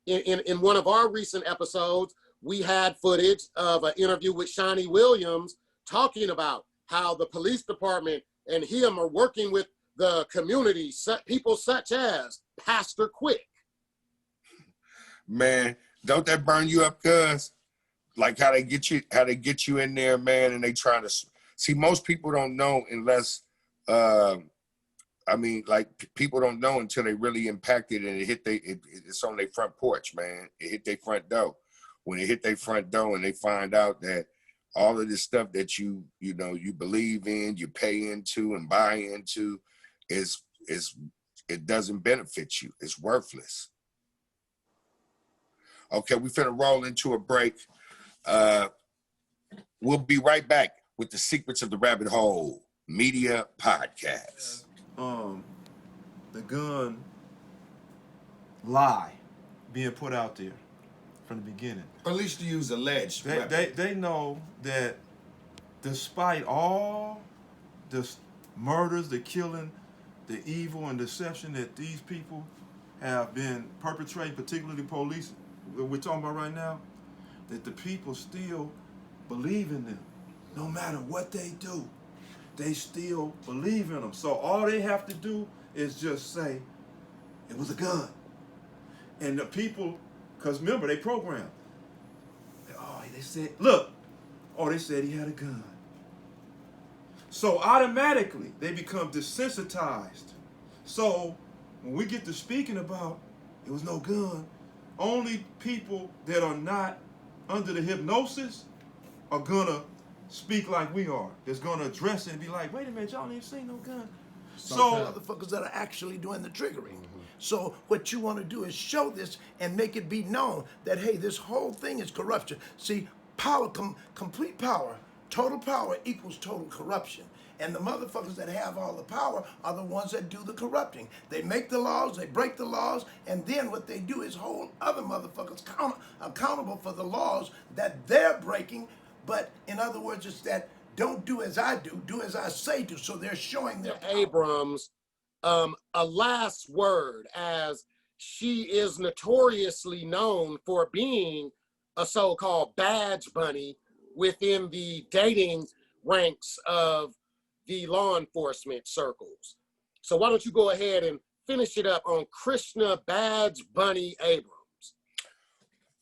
In one of our recent episodes, we had footage of an interview with Shawnee Williams talking about how the police department and him are working with the community, people such as Pastor Quick. Man, don't that burn you up, cuz? Like how they get you in there, man, and they try to see. Most people don't know unless, people don't know until they really impacted and it's on their front porch, man. It hit their front door. when they hit their front door and they find out that all of this stuff that you believe in, you pay into and buy into it doesn't benefit you. It's worthless. Okay, we finna roll into a break. We'll be right back with the Secrets of the Rabbit Hole Media Podcast. The gun lie being put out there from the beginning. Or at least to use alleged. They know that despite all the murders, the killing, the evil and deception that these people have been perpetrating, particularly police, we're talking about right now, that the people still believe in them. No matter what they do, they still believe in them. So all they have to do is just say, it was a gun. And the people, because remember, they programmed. Oh, they said, look, they said he had a gun. So automatically, they become desensitized. So when we get to speaking about it was no gun, only people that are not under the hypnosis are gonna speak like we are. That's gonna address it and be like, wait a minute, y'all ain't seen no gun. So motherfuckers that are actually doing the triggering. So what you want to do is show this and make it be known that, hey, this whole thing is corruption. See, power, complete power, total power equals total corruption. And the motherfuckers that have all the power are the ones that do the corrupting. They make the laws, they break the laws, and then what they do is hold other motherfuckers accountable for the laws that they're breaking. But in other words, it's that don't do as I do as I say do. So they're showing their power. Abrams, a last word, as she is notoriously known for being a so-called badge bunny within the dating ranks of the law enforcement circles. So why don't you go ahead and finish it up on Krishna Badge Bunny Abrams?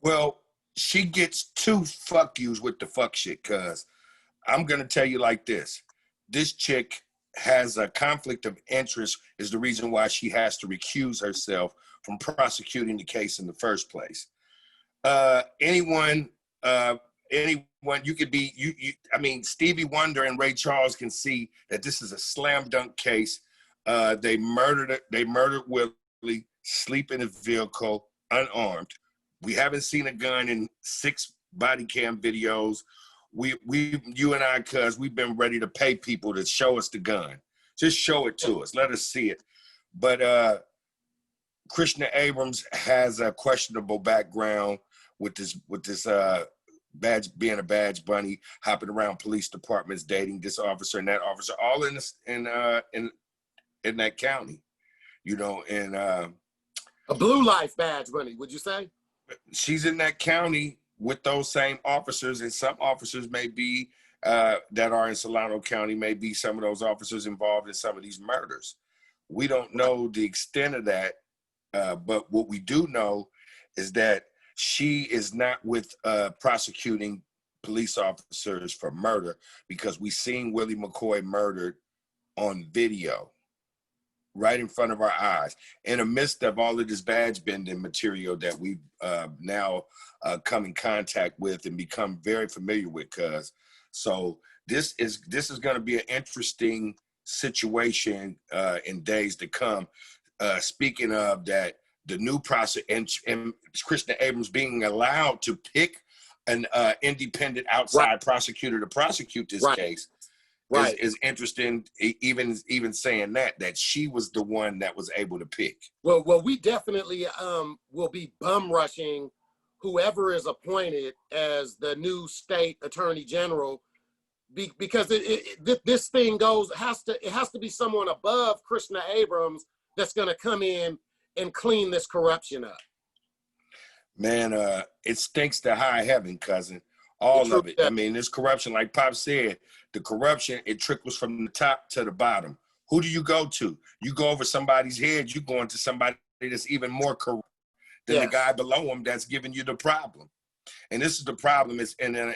Well, she gets 2 fuck yous with the fuck shit, cuz I'm going to tell you like this. This chick has a conflict of interest, is the reason why she has to recuse herself from prosecuting the case in the first place. Anyone, you could be, I mean, Stevie Wonder and Ray Charles can see that this is a slam dunk case. They murdered Willie, sleep in a vehicle, unarmed. We haven't seen a gun in 6 body cam videos. You and I, cuz we've been ready to pay people to show us the gun. Just show it to us. Let us see it. But Krishna Abrams has a questionable background with this badge, being a badge bunny, hopping around police departments, dating this officer and that officer, all in that county, and a blue life badge bunny, would you say? She's in that county with those same officers, and some officers may be that are in Solano County, may be some of those officers involved in some of these murders. We don't know the extent of that, but what we do know is that she is not with prosecuting police officers for murder, because we seen Willie McCoy murdered on video right in front of our eyes, in the midst of all of this badge bending material that we've now come in contact with and become very familiar with. So this is going to be an interesting situation in days to come. Speaking of that, the new process and Krishna Abrams being allowed to pick an independent outside prosecutor to prosecute this case is interesting. Even saying that she was the one that was able to pick. Well, we definitely will be bum rushing whoever is appointed as the new state attorney general, because this thing it has to be someone above Krishna Abrams that's going to come in and clean this corruption up. Man, it stinks to high heaven, cousin. All of it. I mean, this corruption, like Pop said, the corruption, it trickles from the top to the bottom. Who do you go to? You go over somebody's head, you go into somebody that's even more corrupt than the guy below him that's giving you the problem. And this is the problem. And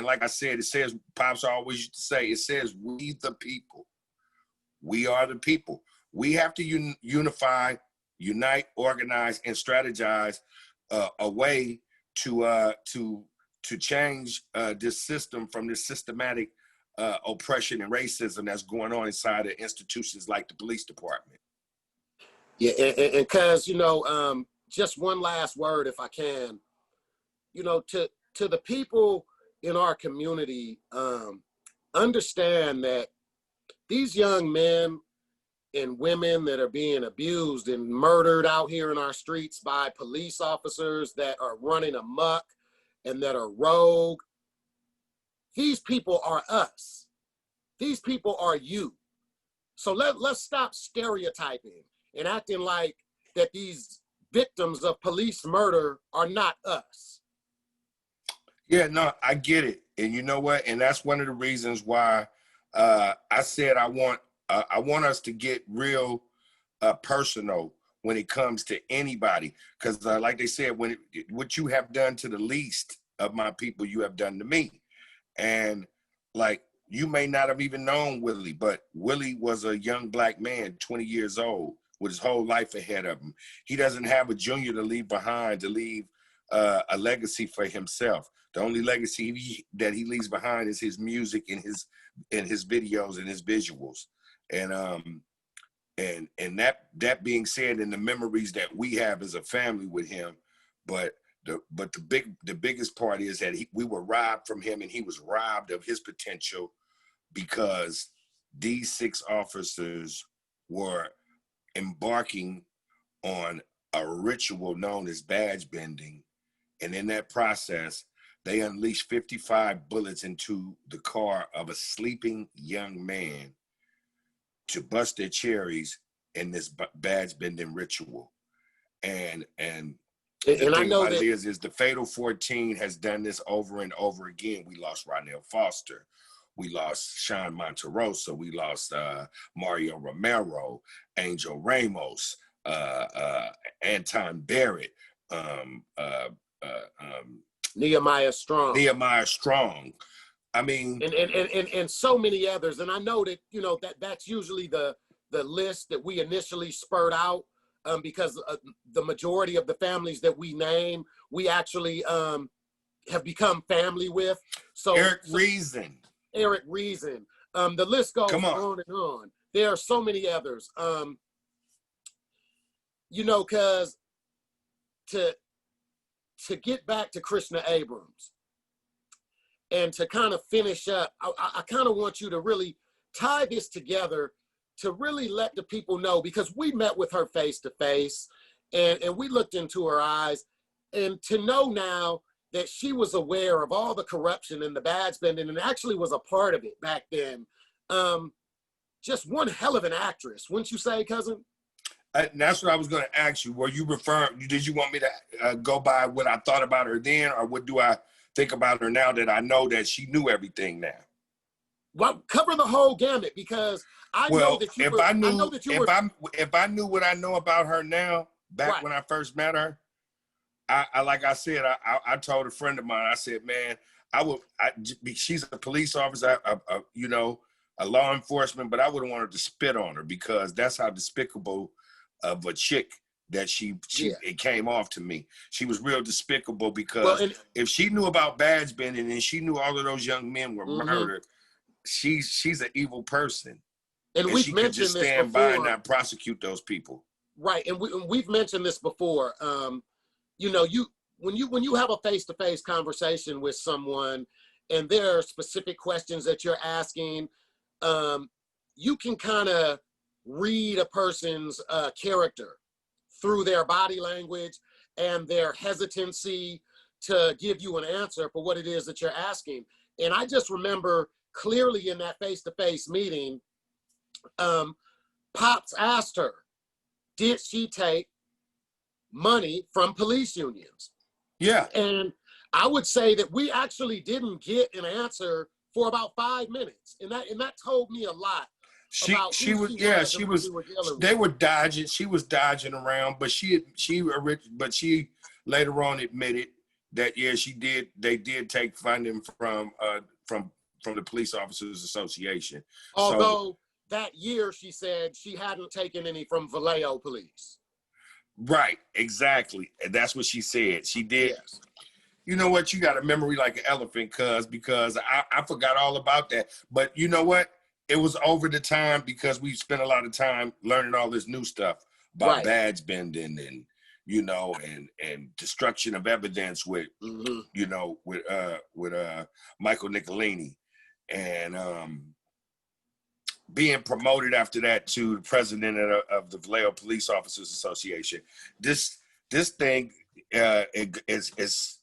like I said, it says, Pops always used to say, it says, we the people. We are the people. We have to unify, unite, organize, and strategize a way to change this system from this systematic oppression and racism that's going on inside of institutions like the police department. Yeah, and cuz, you know, just one last word, if I can, you know, to the people in our community, understand that these young men and women that are being abused and murdered out here in our streets by police officers that are running amok and that are rogue, these people are us. These people are you. So let's stop stereotyping and acting like that these victims of police murder are not us. Yeah, no, I get it. And you know what? And that's one of the reasons why I said I want us to get real personal when it comes to anybody. Because like they said, what you have done to the least of my people, you have done to me. And like, you may not have even known Willie, but Willie was a young black man, 20 years old, with his whole life ahead of him. He doesn't have a junior to leave behind, to leave a legacy for himself. The only legacy that he leaves behind is his music and his videos and his visuals. And that being said, and the memories that we have as a family with him, but the biggest part is that we were robbed from him, and he was robbed of his potential because these 6 officers were embarking on a ritual known as badge bending. And in that process, they unleashed 55 bullets into the car of a sleeping young man to bust their cherries in this badge bending ritual. And the thing I know about that it is the Fatal 14 has done this over and over again. We lost Ronell Foster. We lost Sean Monterosa. We lost Mario Romero, Angel Ramos, Anton Barrett, Nehemiah Strong. I mean, and so many others. And I know that, you know, that's usually the list that we initially spurred out, because the majority of the families that we name, we actually have become family with. So Eric Reason. The list goes on and on. There are so many others. You know, because to get back to Krishna Abrams and to kind of finish up, I kind of want you to really tie this together to really let the people know, because we met with her face to face and we looked into her eyes, and to know now that she was aware of all the corruption and the badge bending and actually was a part of it back then. Just one hell of an actress, wouldn't you say, cousin? And that's what I was going to ask you. Were you referring, did you want me to go by what I thought about her then, or what do I think about her now that I know that she knew everything now? Well, cover the whole gamut, because I know that you if I knew what I know about her now, back when I first met her, I like I said, I told a friend of mine, I said, man, she's a police officer, you know, a law enforcement, but I wouldn't want her to spit on her, because that's how despicable of a chick that it came off to me. She was real despicable, because if she knew about badge bending and she knew all of those young men were murdered, she's an evil person. And she could just stand by and not prosecute those people. Right, and we've mentioned this before. You know, when you have a face-to-face conversation with someone, and there are specific questions that you're asking, you can kind of read a person's character through their body language and their hesitancy to give you an answer for what it is that you're asking. And I just remember clearly in that face-to-face meeting, Pops asked her, did she take money from police unions? Yeah. And I would say that we actually didn't get an answer for about 5 minutes. And that told me a lot. She was dodging around, but she later on admitted that they did take funding from the Police Officers Association. Although that year she said she hadn't taken any from Vallejo Police. Right, exactly. And that's what she said. She did. Yes. You know what? You got a memory like an elephant, because I forgot all about that. But you know what? It was over the time because we spent a lot of time learning all this new stuff about badge bending and, you know, and destruction of evidence with, you know, with Michael Nicolini, and being promoted after that to the president of the Vallejo Police Officers Association. This thing is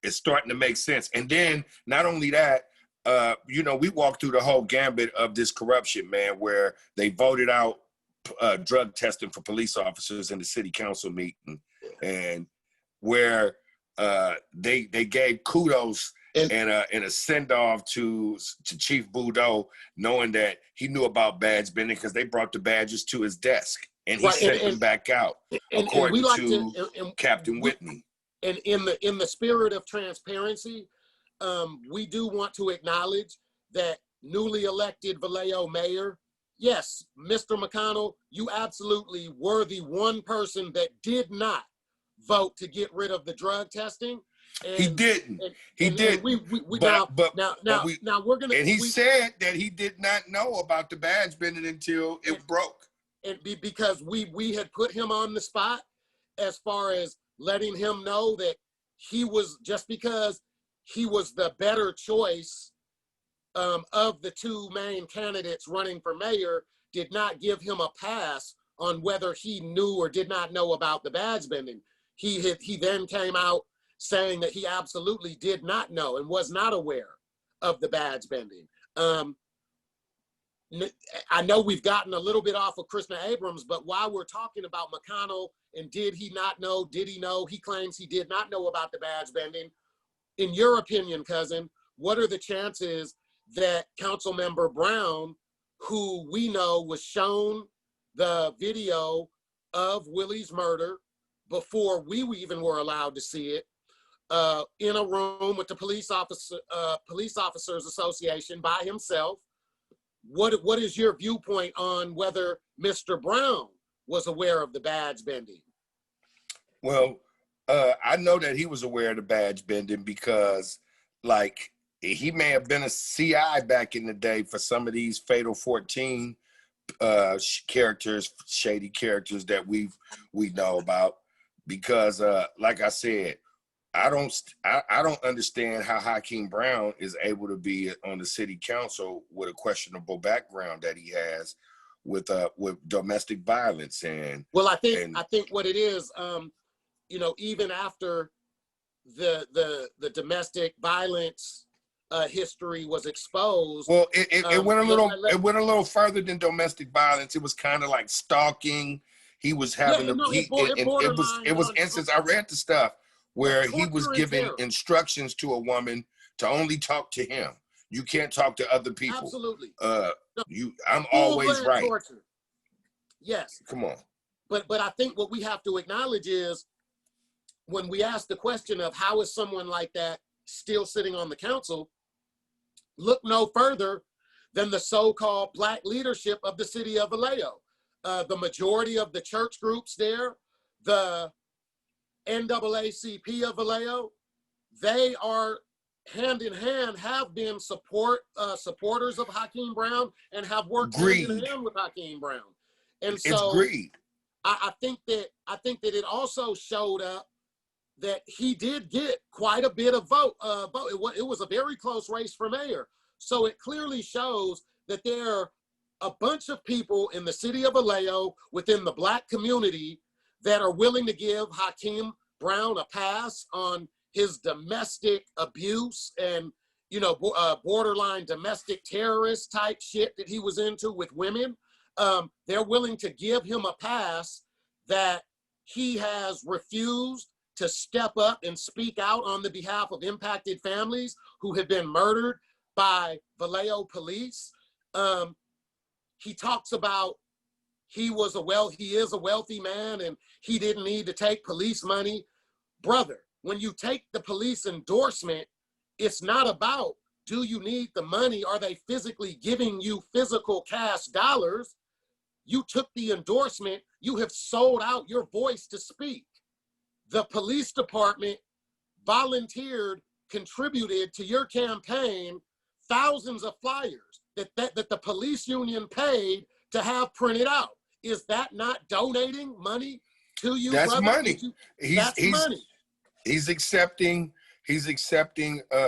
starting to make sense. And then not only that, you know, we walked through the whole gambit of this corruption, man, where they voted out drug testing for police officers in the city council meeting, and where they gave kudos and a send-off to Chief Boudreaux, knowing that he knew about badge bending because they brought the badges to his desk and he sent them back out, according to Captain Whitney. And in the spirit of transparency, we do want to acknowledge that newly elected Vallejo mayor, yes, Mr. McConnell, you absolutely were the one person that did not vote to get rid of the drug testing. And, he didn't. Now we're gonna. And he said that he did not know about the badge bending until it broke. And because we had put him on the spot as far as letting him know that he was, just because he was the better choice of the two main candidates running for mayor, did not give him a pass on whether he knew or did not know about the badge bending. He then came out saying that he absolutely did not know and was not aware of the badge bending. I know we've gotten a little bit off of Krishna Abrams, but while we're talking about McConnell and did he not know, did he know, he claims he did not know about the badge bending. In your opinion, cousin, what are the chances that Councilmember Brown, who we know was shown the video of Willie's murder before we even were allowed to see it, in a room with the Police Officers Association by himself, what is your viewpoint on whether Mr. Brown was aware of the badge bending? Well, I know that he was aware of the badge bending because, like, he may have been a CI back in the day for some of these Fatal 14 characters, shady characters that we know about. Because, like I said, I don't understand how Hakeem Brown is able to be on the city council with a questionable background that he has with domestic violence. And well, I think what it is, you know, even after the domestic violence history was exposed. Well, it went a little further than domestic violence. It was kind of like stalking. He was having it was instances. I read the stuff where he was giving instructions to a woman to only talk to him. You can't talk to other people. Absolutely. I'm always right. Torture. Yes. Come on. But I think what we have to acknowledge is when we ask the question of how is someone like that still sitting on the council, look no further than the so-called Black leadership of the city of Vallejo. The majority of the church groups there, the NAACP of Vallejo, they are hand in hand, have been supporters of Hakeem Brown and have worked hand in hand with Hakeem Brown. And so it's greed. I think that it also showed up that he did get quite a bit of vote. It was a very close race for mayor. So it clearly shows that there are a bunch of people in the city of Vallejo within the Black community that are willing to give Hakeem Brown a pass on his domestic abuse and, you know, borderline domestic terrorist type shit that he was into with women. They're willing to give him a pass that he has refused to step up and speak out on the behalf of impacted families who have been murdered by Vallejo police. He talks about he is a wealthy man and he didn't need to take police money. Brother, when you take the police endorsement, it's not about do you need the money? Are they physically giving you physical cash dollars? You took the endorsement, you have sold out your voice to speak. The police department volunteered, contributed to your campaign thousands of flyers that the police union paid to have printed out. Is that not donating money to you, That's brother? money. That's money. He's accepting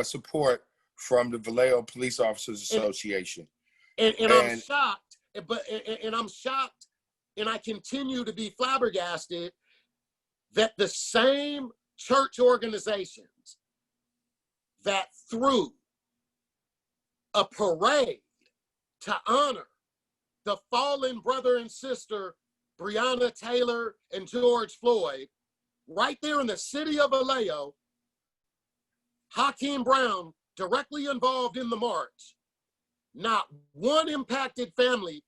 support from the Vallejo Police Officers Association. And I'm shocked, and I'm shocked, and I continue to be flabbergasted that the same church organizations that threw a parade to honor the fallen brother and sister Breonna Taylor and George Floyd, right there in the city of Vallejo, Hakeem Brown directly involved in the march. Not one impacted family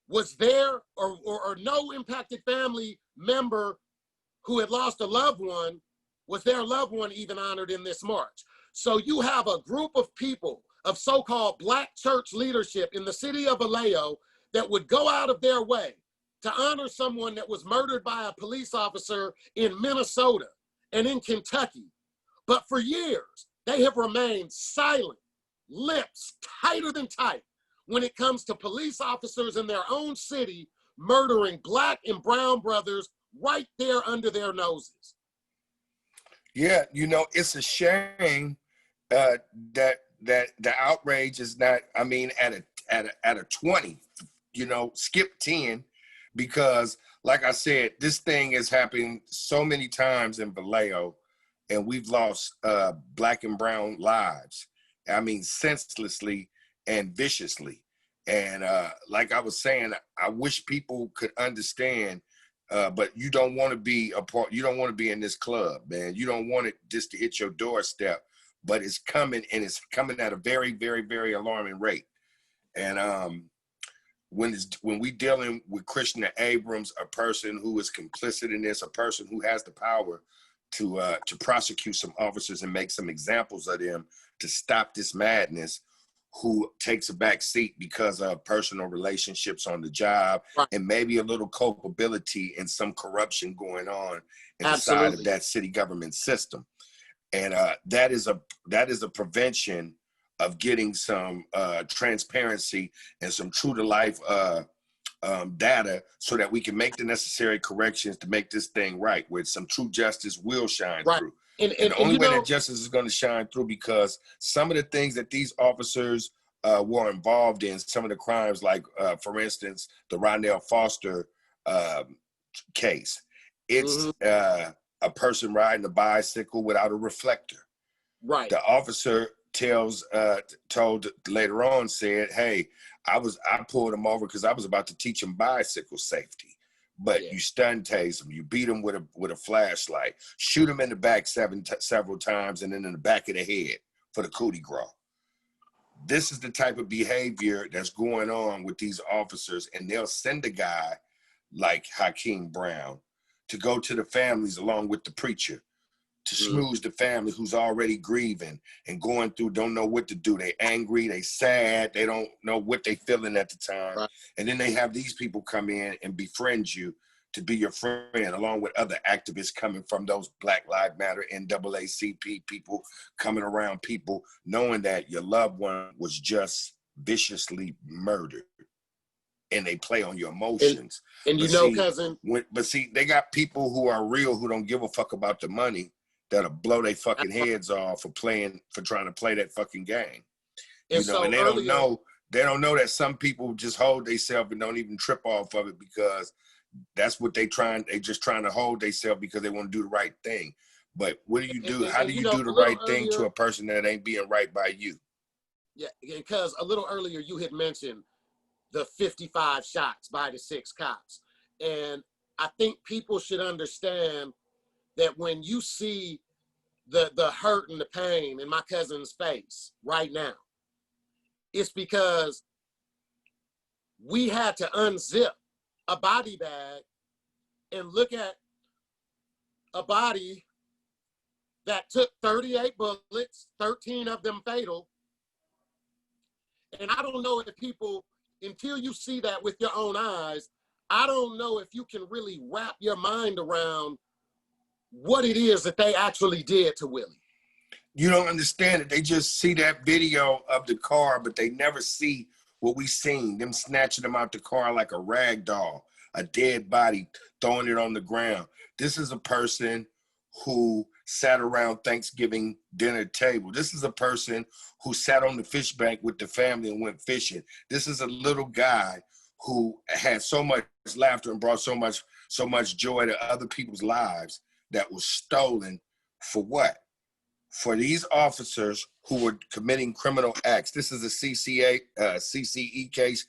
was there, or no impacted family member who had lost a loved one was their loved one even honored in this march. So you have a group of people, of so-called Black church leadership in the city of Vallejo, that would go out of their way to honor someone that was murdered by a police officer in Minnesota and in Kentucky. But for years, they have remained silent, lips tighter than tight, when it comes to police officers in their own city murdering Black and brown brothers right there under their noses. Yeah, it's a shame that the outrage is not, at a 20, skip 10, because like I said, this thing is happening so many times in Vallejo, and we've lost Black and brown lives. Senselessly and viciously. And like I was saying, I wish people could understand, but you don't want to be a part, you don't want to be in this club, man. You don't want it just to hit your doorstep, but it's coming, and it's coming at a very, very, very alarming rate. And when we dealing with Christian Abrams, a person who is complicit in this, a person who has the power to prosecute some officers and make some examples of them to stop this madness, who takes a back seat because of personal relationships on the job, right, and maybe a little culpability and some corruption going on inside of that city government system. And that is a prevention of getting some transparency and some true to life data, so that we can make the necessary corrections to make this thing right, where some true justice will shine through. And the only way that justice is going to shine through, because some of the things that these officers were involved in, some of the crimes, like, for instance, the Rondell Foster case, it's a person riding a bicycle without a reflector. Right. The officer told later on, said, hey, I pulled him over because I was about to teach him bicycle safety. But you stun tase him, you beat him with a flashlight, shoot him in the back several times, and then in the back of the head for the coup de grace. This is the type of behavior that's going on with these officers, and they'll send a guy like Hakeem Brown to go to the families along with the preacher to schmooze the family who's already grieving and going through, don't know what to do. They angry, they sad, they don't know what they feeling at the time. Right. And then they have these people come in and befriend you to be your friend, along with other activists coming from those Black Lives Matter, NAACP people, coming around people, knowing that your loved one was just viciously murdered. And they play on your emotions. And cousin. But see, they got people who are real, who don't give a fuck about the money, that'll blow their fucking heads off for trying to play that fucking game. And they don't know that some people just hold themselves and don't even trip off of it, because that's what they just trying to hold themselves because they want to do the right thing. But what do you do? How do you do the right thing to a person that ain't being right by you? Yeah, because a little earlier you had mentioned the 55 shots by the 6 cops. And I think people should understand that when you see the hurt and the pain in my cousin's face right now, it's because we had to unzip a body bag and look at a body that took 38 bullets, 13 of them fatal. And I don't know if people, until you see that with your own eyes, I don't know if you can really wrap your mind around what it is that they actually did to Willie. You don't understand it. They just see that video of the car, but they never see what we seen. Them snatching him out the car like a rag doll, a dead body, throwing it on the ground. This is a person who sat around Thanksgiving dinner table. This is a person who sat on the fish bank with the family and went fishing. This is a little guy who had so much laughter and brought so much joy to other people's lives that was stolen for what? For these officers who were committing criminal acts. This is a CCE case.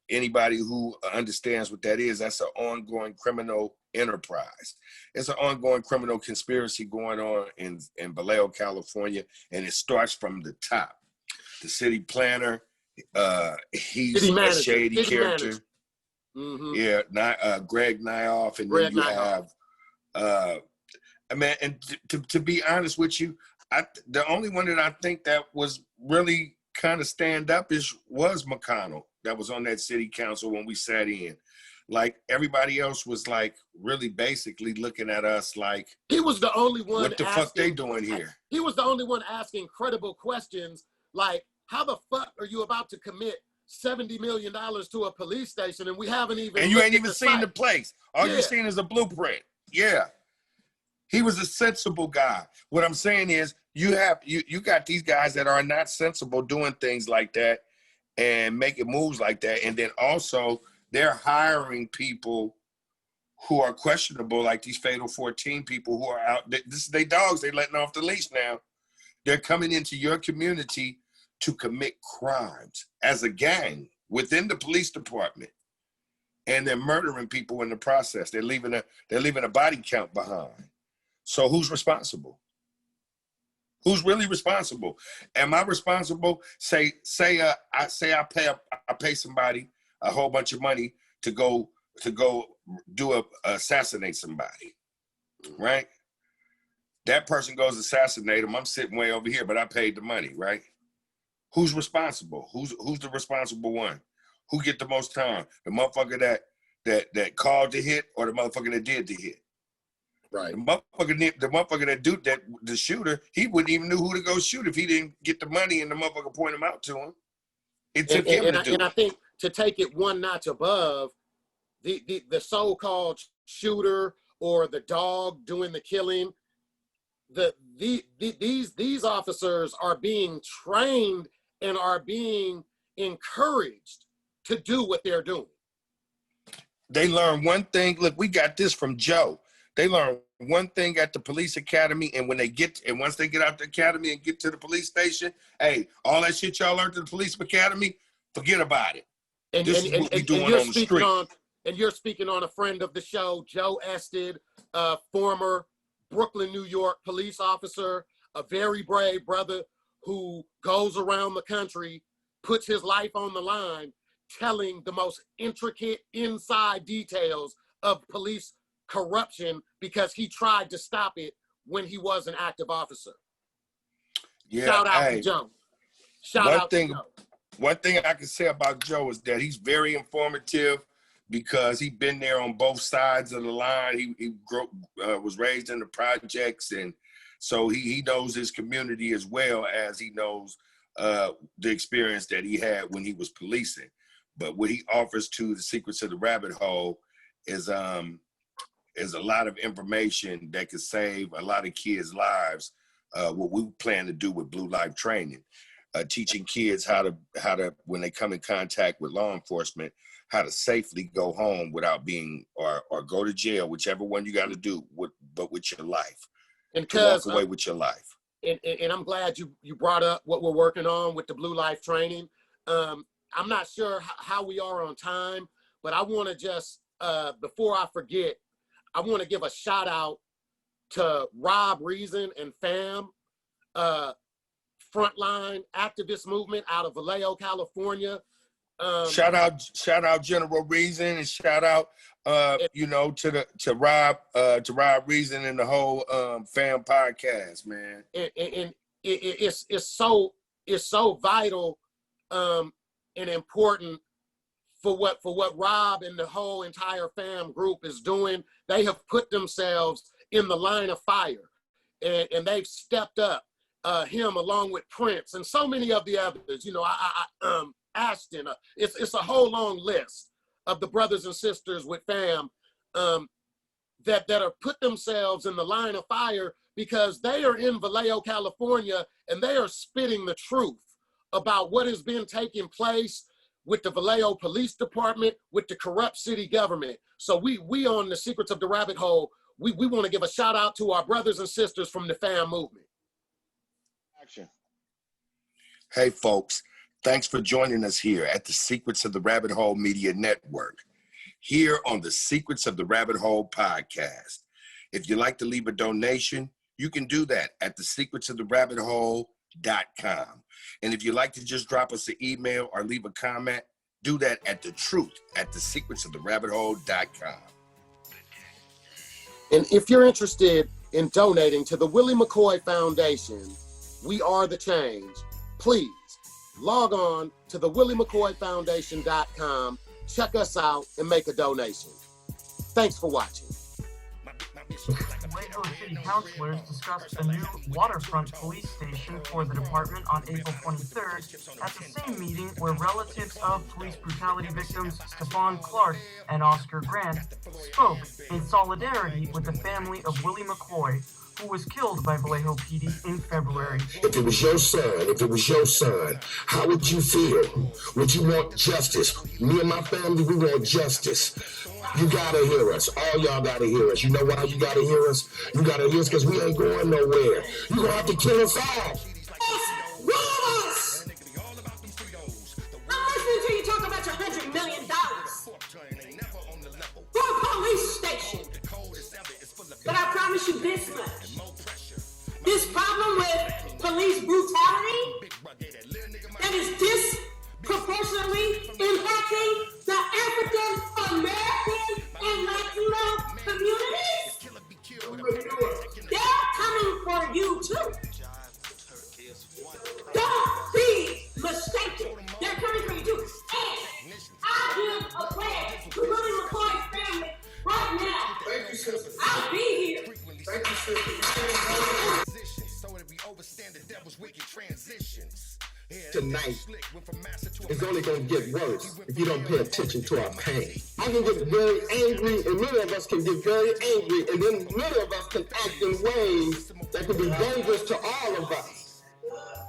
Anybody who understands what that is, that's an ongoing criminal enterprise. It's an ongoing criminal conspiracy going on in Vallejo, California, and it starts from the top. The city planner, he's a shady character. Mm-hmm. Yeah, Greg Nyoff, and Greg then you Nyoff. have, I mean, and to be honest with you, the only one that I think that was really kind of stand up was McConnell, that was on that city council when we sat in. Like everybody else was like really basically looking at us like he was the only one. What the fuck they doing here? He was the only one asking credible questions like, how the fuck are you about to commit $70 million to a police station and we haven't even and you ain't even seen the place. All you've seen is a blueprint. Yeah. He was a sensible guy. What I'm saying is you got these guys that are not sensible doing things like that and making moves like that. And then also they're hiring people who are questionable, like these Fatal 14 people who are out. This is their dogs. They're letting off the leash now. They're coming into your community to commit crimes as a gang within the police department. And they're murdering people in the process. They're leaving a body count behind. So who's responsible? Who's really responsible? Am I responsible? Say I pay somebody a whole bunch of money to go assassinate somebody, right? That person goes assassinate him. I'm sitting way over here, but I paid the money, right? Who's responsible? Who's the responsible one? Who get the most time? The motherfucker that called the hit, or the motherfucker that did the hit? Right. The motherfucker that do that, the shooter, he wouldn't even know who to go shoot if he didn't get the money and the motherfucker point him out to him. It took him to do it. And I think to take it one notch above, the so-called shooter or the dog doing the killing, these officers are being trained and are being encouraged to do what they're doing. They learn one thing. Look, we got this from Joe. They learn one thing at the police academy, and once they get out the academy and get to the police station, hey, all that shit y'all learned at the police academy, forget about it. This is what we doing on the street. And you're speaking on a friend of the show, Joe Ested, former Brooklyn, New York police officer, a very brave brother who goes around the country, puts his life on the line, telling the most intricate inside details of police corruption because he tried to stop it when he was an active officer. Yeah, Shout out to Joe. One thing I can say about Joe is that he's very informative because he's been there on both sides of the line. He was raised in the projects, and so he knows his community as well as he knows the experience that he had when he was policing. But what he offers to the Secrets of the Rabbit Hole is a lot of information that could save a lot of kids' lives. What we plan to do with Blue Life Training, teaching kids how to when they come in contact with law enforcement, how to safely go home without being or go to jail, whichever one you got to do, but with your life, and to walk away with your life. And I'm glad you brought up what we're working on with the Blue Life Training. I'm not sure how we are on time, but I want to just, before I forget, I want to give a shout out to Rob Reason and fam, frontline activist movement out of Vallejo, California. Shout out General Reason, and shout out to Rob Reason and the whole fam podcast, man. And it's so vital and important for what Rob and the whole entire fam group is doing. They have put themselves in the line of fire, and they've stepped up. Him along with Prince and so many of the others, Ashton. It's a whole long list of the brothers and sisters with fam that are put themselves in the line of fire because they are in Vallejo, California, and they are spitting the truth about what has been taking place with the Vallejo Police Department, with the corrupt city government. So we on the Secrets of the Rabbit Hole, we want to give a shout out to our brothers and sisters from the fam movement. Hey folks, thanks for joining us here at the Secrets of the Rabbit Hole Media Network, here on the Secrets of the Rabbit Hole podcast. If you'd like to leave a donation, you can do that at thesecretsoftherabbithole.com. And if you'd like to just drop us an email or leave a comment, do that at thetruth@thesecretsoftherabbithole.com. And if you're interested in donating to the Willie McCoy Foundation, we are the change. Please log on to thewilliemccoyfoundation.com, check us out, and make a donation. Thanks for watching. Vallejo City Councilors discussed a new waterfront police station for the department on April 23rd at the same meeting where relatives of police brutality victims Stephon Clark and Oscar Grant spoke in solidarity with the family of Willie McCoy, who was killed by Vallejo PD in February. If it was your son, how would you feel? Would you want justice? Me and my family, we want justice. You gotta hear us. All y'all gotta hear us. You know why you gotta hear us? You gotta hear us because we ain't going nowhere. You gonna have to kill us all. Yes! I'm listening to you talk about your $100 million for a police station. But I promise you this much. This problem with police brutality that is disproportionately impacting the African American and Latino communities, they're coming for you too. Don't be mistaken. They're coming for you too. And I give a pledge to Willie McCoy's family right now. Thank you, sister. I'll be here. Thank you, sister. Tonight is only going to get worse if you don't pay attention to our pain. I can get very angry, and many of us can get very angry, and then many of us can act in ways that can be dangerous to all of us.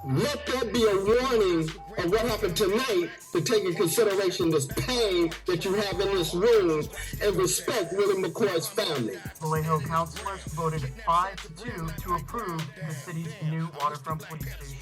Let that be a warning of what happened tonight to take into consideration this pain that you have in this room and respect Willie McCoy's family. Vallejo councilors voted 5-2 to approve the city's new waterfront police station.